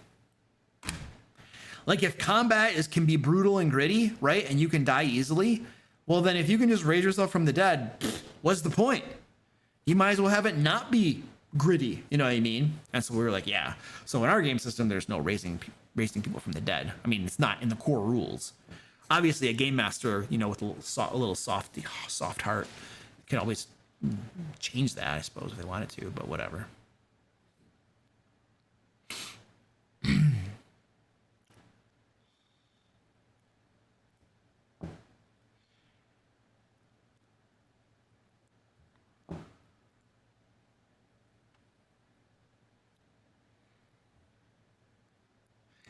Like, if combat can be brutal and gritty, right? And you can die easily. Well, then if you can just raise yourself from the dead, what's the point? You might as well have it not be gritty, you know what I mean? And so we were like, yeah. So in our game system, there's no raising people from the dead. I mean, it's not in the core rules. Obviously, a game master, you know, with a little soft heart, can always change that, I suppose, if they wanted to. But whatever.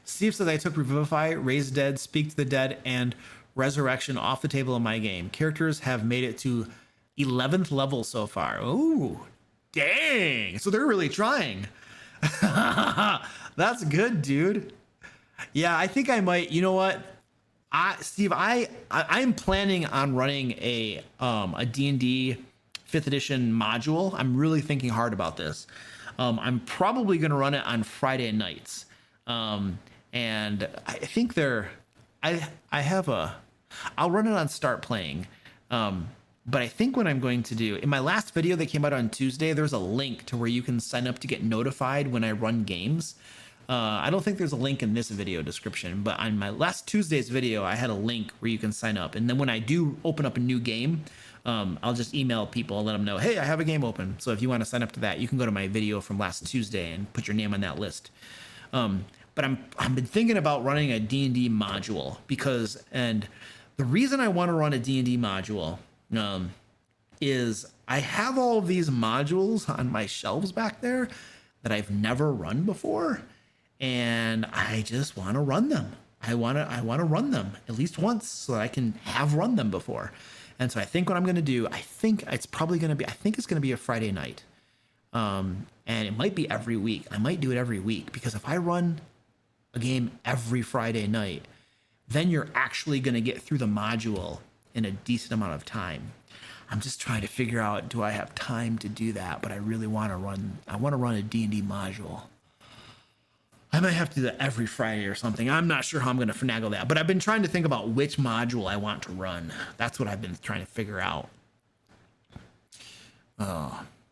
Steve says, I took Revivify, Raise Dead, Speak to the Dead, and Resurrection off the table in my game. Characters have made it to 11th level so far. Oh, dang. So they're really trying. That's good, dude. Yeah, I think I might. You know what? Steve, I'm planning on running a D&D 5th edition module. I'm really thinking hard about this. I'm probably going to run it on Friday nights. And I think I'll run it on Start Playing. But I think what I'm going to do, in my last video that came out on Tuesday, there's a link to where you can sign up to get notified when I run games. I don't think there's a link in this video description, but on my last Tuesday's video, I had a link where you can sign up. And then when I do open up a new game, I'll just email people and let them know, hey, I have a game open. So if you want to sign up to that, you can go to my video from last Tuesday and put your name on that list. But I've been thinking about running a D&D module and the reason I want to run a D&D module is I have all of these modules on my shelves back there that I've never run before, and I just want to run them. I want to run them at least once so that I can have run them before. And so I think what I'm going to do, I think it's going to be a Friday night. And it might be every week. I might do it every week, because if I run a game every Friday night, then you're actually going to get through the module in a decent amount of time. I'm just trying to figure out, do I have time to do that? But I really want to run a D&D module. I might have to do that every Friday or something. I'm not sure how I'm going to finagle that, but I've been trying to think about which module I want to run. That's what I've been trying to figure out.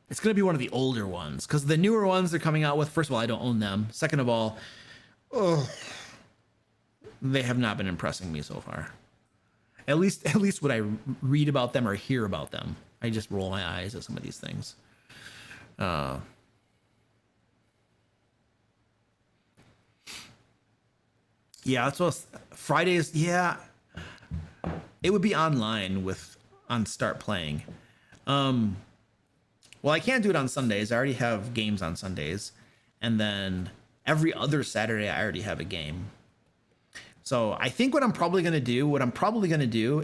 It's going to be one of the older ones, because the newer ones they're coming out with, first of all, I don't own them. Second of all, they have not been impressing me so far. At least what I read about them or hear about them. I just roll my eyes at some of these things. Yeah, that's what Fridays. Yeah, it would be online on Start Playing. Well, I can't do it on Sundays. I already have games on Sundays, and then every other Saturday I already have a game. So I think what I'm probably going to do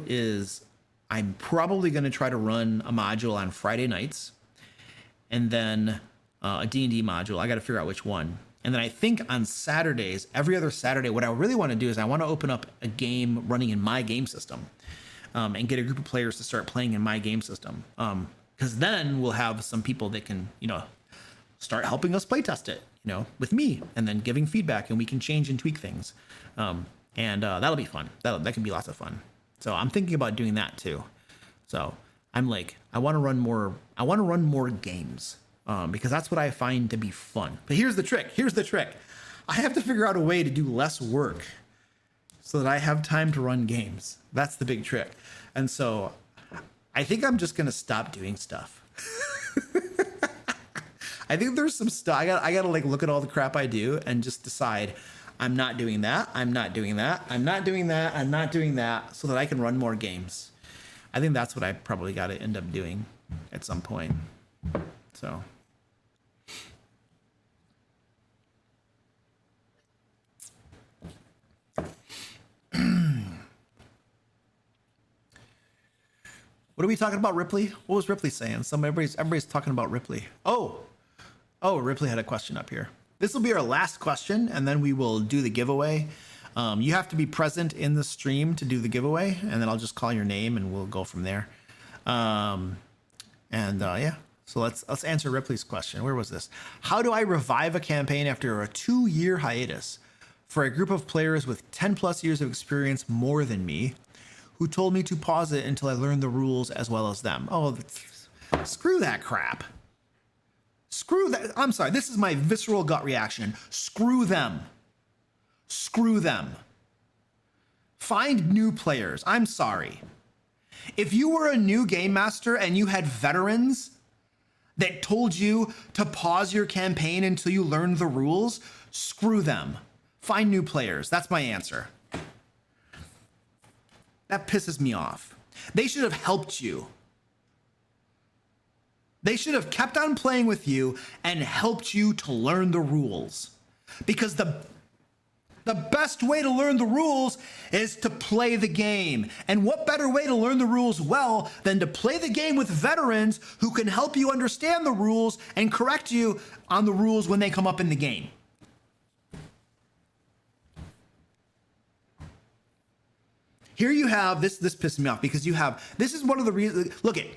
is I'm probably going to try to run a module on Friday nights, and then a D&D module. I got to figure out which one. And then I think on Saturdays, every other Saturday, what I really want to do is I want to open up a game running in my game system, and get a group of players to start playing in my game system. Because then we'll have some people that can, start helping us play test it, with me, and then giving feedback, and we can change and tweak things. And that'll be fun. That can be lots of fun. So I'm thinking about doing that too. So I'm like, I want to run more games, because that's what I find to be fun. But here's the trick. I have to figure out a way to do less work so that I have time to run games. That's the big trick. And so I think I'm just going to stop doing stuff. I think there's some stuff I got to like look at all the crap I do and just decide I'm not doing that. I'm not doing that. I'm not doing that. I'm not doing that, so that I can run more games. I think that's what I probably got to end up doing at some point. So. What are we talking about, Ripley? What was Ripley saying? Everybody's talking about Ripley. Oh, Ripley had a question up here. This will be our last question, and then we will do the giveaway. You have to be present in the stream to do the giveaway, and then I'll just call your name and we'll go from there. Yeah. So let's answer Ripley's question. Where was this? How do I revive a campaign after a 2-year hiatus for a group of players with 10 plus years of experience more than me, who told me to pause it until I learned the rules as well as them? Oh, screw that crap. Screw that. I'm sorry. This is my visceral gut reaction. Screw them. Screw them. Find new players. I'm sorry. If you were a new game master and you had veterans that told you to pause your campaign until you learned the rules, screw them. Find new players. That's my answer. That pisses me off. They should have helped you. They should have kept on playing with you and helped you to learn the rules. Because the best way to learn the rules is to play the game. And what better way to learn the rules well than to play the game with veterans who can help you understand the rules and correct you on the rules when they come up in the game. Here you have, this pisses me off, because this is one of the reasons, look it.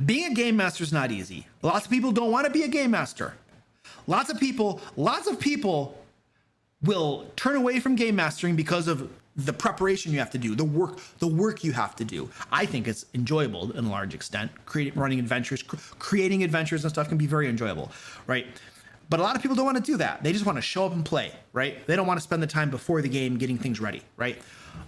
Being a game master is not easy. Lots of people don't want to be a game master. Lots of people will turn away from game mastering because of the preparation you have to do, the work you have to do. I think it's enjoyable in a large extent. Creating adventures and stuff can be very enjoyable, right? But a lot of people don't want to do that. They just want to show up and play, right? They don't want to spend the time before the game getting things ready, right?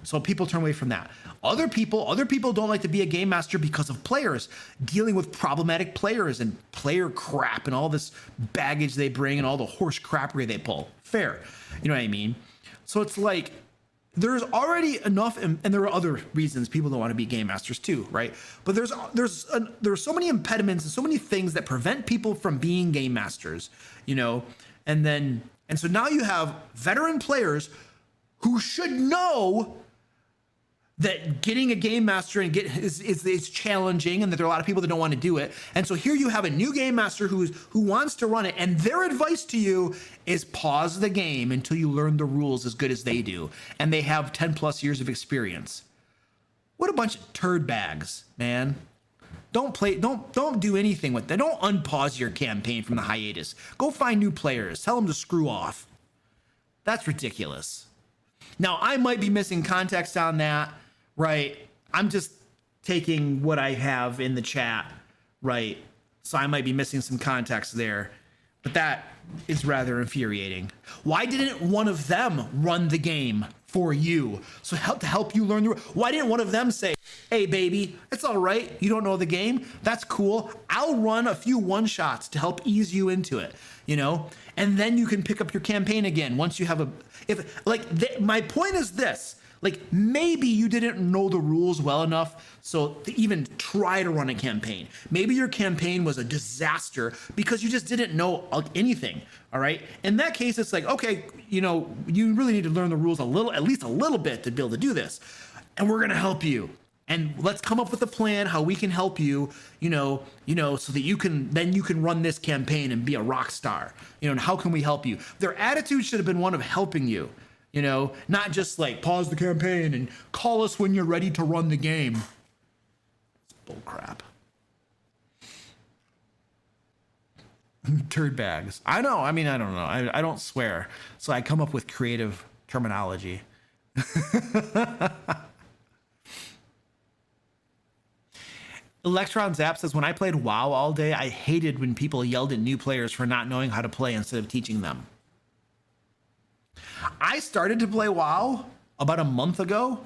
So people turn away from that. Other people don't like to be a game master because of players, dealing with problematic players and player crap and all this baggage they bring and all the horse crappery they pull. Fair. You know what I mean? So it's like, there's already enough, and there are other reasons people don't want to be game masters too, right? But there's so many impediments and so many things that prevent people from being game masters, you know. And so now you have veteran players who should know that getting a game master and is challenging, and that there are a lot of people that don't want to do it. And so here you have a new game master who wants to run it, and their advice to you is pause the game until you learn the rules as good as they do, and they have 10 plus years of experience. What a bunch of turd bags, man. Don't do anything with that. Don't unpause your campaign from the hiatus. Go find new players. Tell them to screw off. That's ridiculous. Now, I might be missing context on that, right? I'm just taking what I have in the chat, right? So I might be missing some context there, but that is rather infuriating. Why didn't one of them run the game for you? So to help you learn why didn't one of them say, hey baby, it's all right, you don't know the game, that's cool, I'll run a few one-shots to help ease you into it, you know, and then you can pick up your campaign again once you have my point is this, like, maybe you didn't know the rules well enough so to even try to run a campaign. Maybe your campaign was a disaster because you just didn't know anything. All right. In that case, it's like, okay, you know, you really need to learn the rules at least a little bit to be able to do this. And we're going to help you. And let's come up with a plan how we can help you, you know, so that you can run this campaign and be a rock star. You know, and how can we help you? Their attitude should have been one of helping you. You know, not just like pause the campaign and call us when you're ready to run the game. It's bull crap. Turd bags. I know. I mean, I don't know. I don't swear. So I come up with creative terminology. Electron Zap says, when I played WoW all day, I hated when people yelled at new players for not knowing how to play instead of teaching them. I started to play WoW about a month ago.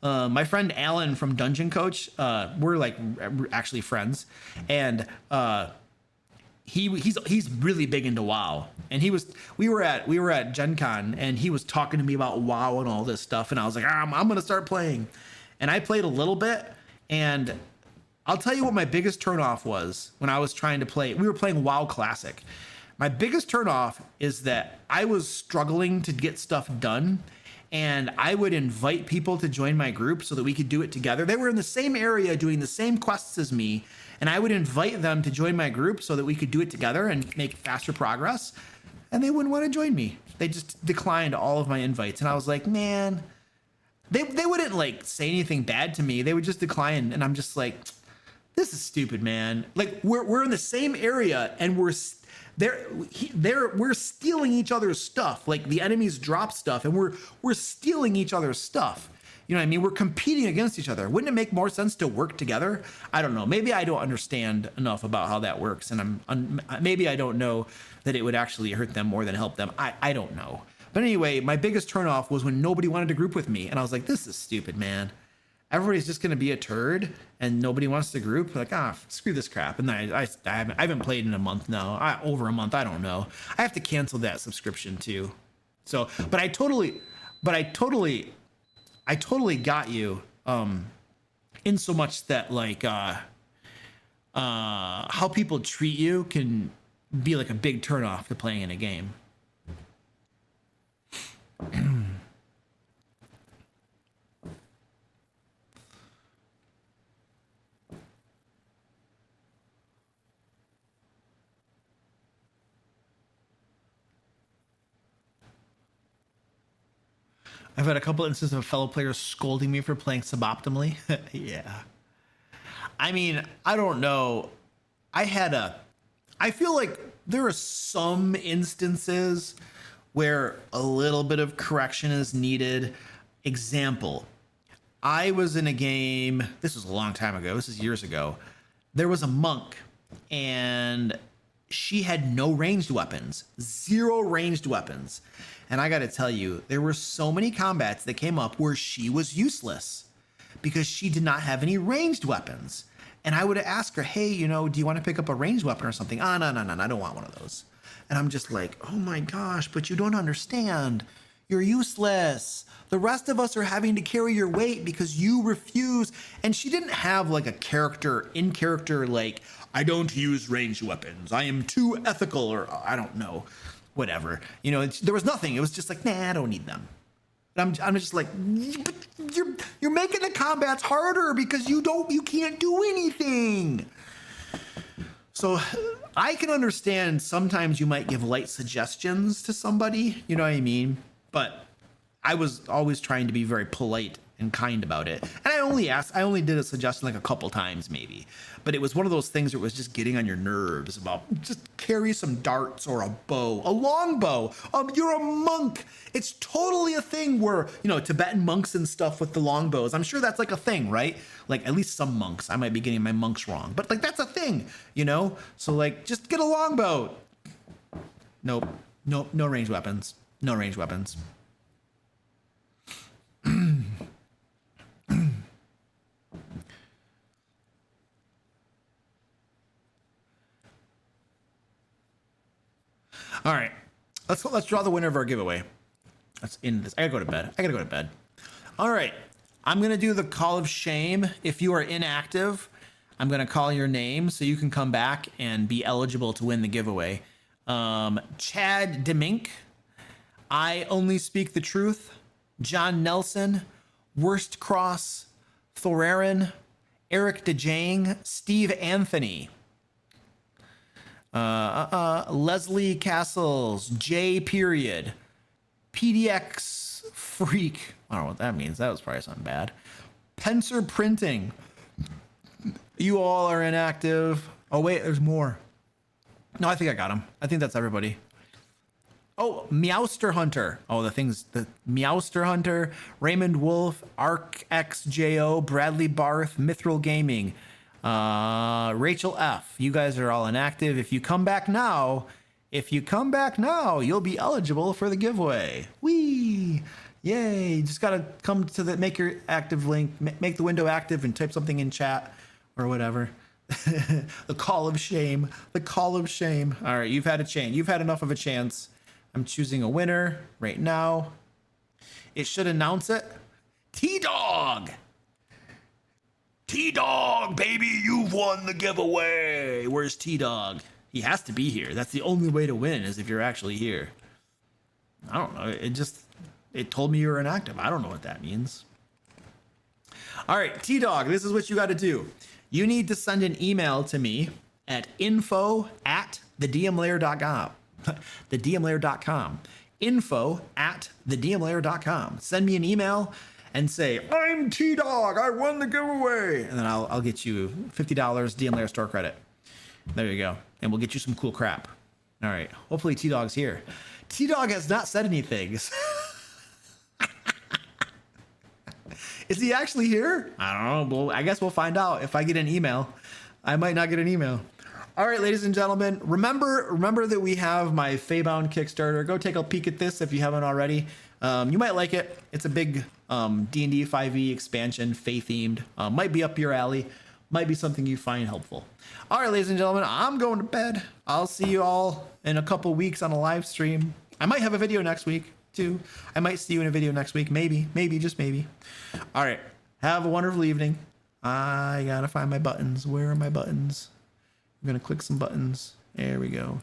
My friend Alan from Dungeon Coach, we're like actually friends, and he's really big into WoW. And we were at Gen Con, and he was talking to me about WoW and all this stuff, and I was like, I'm gonna start playing. And I played a little bit, and I'll tell you what my biggest turnoff was when I was trying to play. We were playing WoW Classic. My biggest turnoff is that I was struggling to get stuff done, and I would invite people to join my group so that we could do it together. They were in the same area doing the same quests as me, and I would invite them to join my group so that we could do it together and make faster progress, and they wouldn't want to join me. They just declined all of my invites, and I was like, man, they wouldn't like say anything bad to me. They would just decline, and I'm just like, this is stupid, man. Like, we're in the same area, and we're stealing each other's stuff. Like, the enemies drop stuff, and we're stealing each other's stuff. You know what I mean? We're competing against each other. Wouldn't it make more sense to work together? I don't know. Maybe I don't understand enough about how that works, and maybe I don't know that it would actually hurt them more than help them. I don't know. But anyway, my biggest turnoff was when nobody wanted to group with me, and I was like, this is stupid, man. Everybody's just going to be a turd and nobody wants to group. Like, screw this crap. And I haven't played in a month now. Over a month. I don't know. I have to cancel that subscription too. So, but I totally got you. In so much that like, how people treat you can be like a big turnoff to playing in a game. I've had a couple instances of fellow players scolding me for playing suboptimally. Yeah. I mean, I don't know. I feel like there are some instances where a little bit of correction is needed. Example, I was in a game, this was a long time ago, this is years ago. There was a monk, and she had no ranged weapons, 0 ranged weapons. And I got to tell you, there were so many combats that came up where she was useless because she did not have any ranged weapons. And I would ask her, hey, you know, do you want to pick up a ranged weapon or something? No, I don't want one of those. And I'm just like, oh my gosh, but you don't understand. You're useless. The rest of us are having to carry your weight because you refuse. And she didn't have like a in character, like, I don't use ranged weapons. I am too ethical, or I don't know, whatever. You know, there was nothing. It was just like, nah, I don't need them. And I'm just like, but you're making the combats harder because you can't do anything. So I can understand sometimes you might give light suggestions to somebody, you know what I mean? But I was always trying to be very polite and kind about it. And I only did a suggestion like a couple times maybe. But it was one of those things that was just getting on your nerves about just carry some darts or a bow, a long bow. You're a monk. It's totally a thing where, you know, Tibetan monks and stuff with the long bows. I'm sure that's like a thing, right? Like at least some monks. I might be getting my monks wrong, but like that's a thing, you know? So like just get a longbow. Nope. No ranged weapons. No ranged weapons. All right, let's draw the winner of our giveaway. Let's end this. I gotta go to bed. All right, I'm gonna do the call of shame. If you are inactive, I'm gonna call your name so you can come back and be eligible to win the giveaway. Chad Demink, I Only Speak the Truth, John Nelson, Worst Cross, Thorarin, Eric DeJang, Steve Anthony, Leslie Castles, J period, PDX Freak. I don't know what that means. That was probably something bad. Pencer Printing. You all are inactive. Oh wait, there's more. No, I think I got them. I think that's everybody. Oh, Meowster Hunter. Oh, the Meowster Hunter, Raymond Wolf, Arc XJO, Bradley Barth, Mithril Gaming, Rachel F. You guys are all inactive. If you come back now, you'll be eligible for the giveaway. Whee! Yay! You just gotta come to the make your active link, make the window active, and type something in chat or whatever. The call of shame. The call of shame. All right, you've had a chance. You've had enough of a chance. I'm choosing a winner right now. It should announce it. T-Dog! T-Dog, baby, you've won the giveaway. Where's T-Dog? He has to be here. That's the only way to win, is if you're actually here. I don't know. It told me you were inactive. I don't know what that means. All right, T-Dog, this is what you got to do. You need to send an email to me at info@thedmlair.com. thedmlair.com. info@thedmlair.com. Send me an email and say, I'm T-Dog, I won the giveaway. And then I'll get you $50 DM Lair store credit. There you go. And we'll get you some cool crap. All right. Hopefully T-Dog's here. T-Dog has not said anything. Is he actually here? I don't know. Well, I guess we'll find out if I get an email. I might not get an email. All right, ladies and gentlemen, remember that we have my Feybound Kickstarter. Go take a peek at this if you haven't already. You might like it. It's a big D&D 5e expansion, Fey-themed. Might be up your alley. Might be something you find helpful. All right, ladies and gentlemen, I'm going to bed. I'll see you all in a couple weeks on a live stream. I might have a video next week, too. I might see you in a video next week. Maybe, just maybe. All right, have a wonderful evening. I got to find my buttons. Where are my buttons? I'm going to click some buttons. There we go.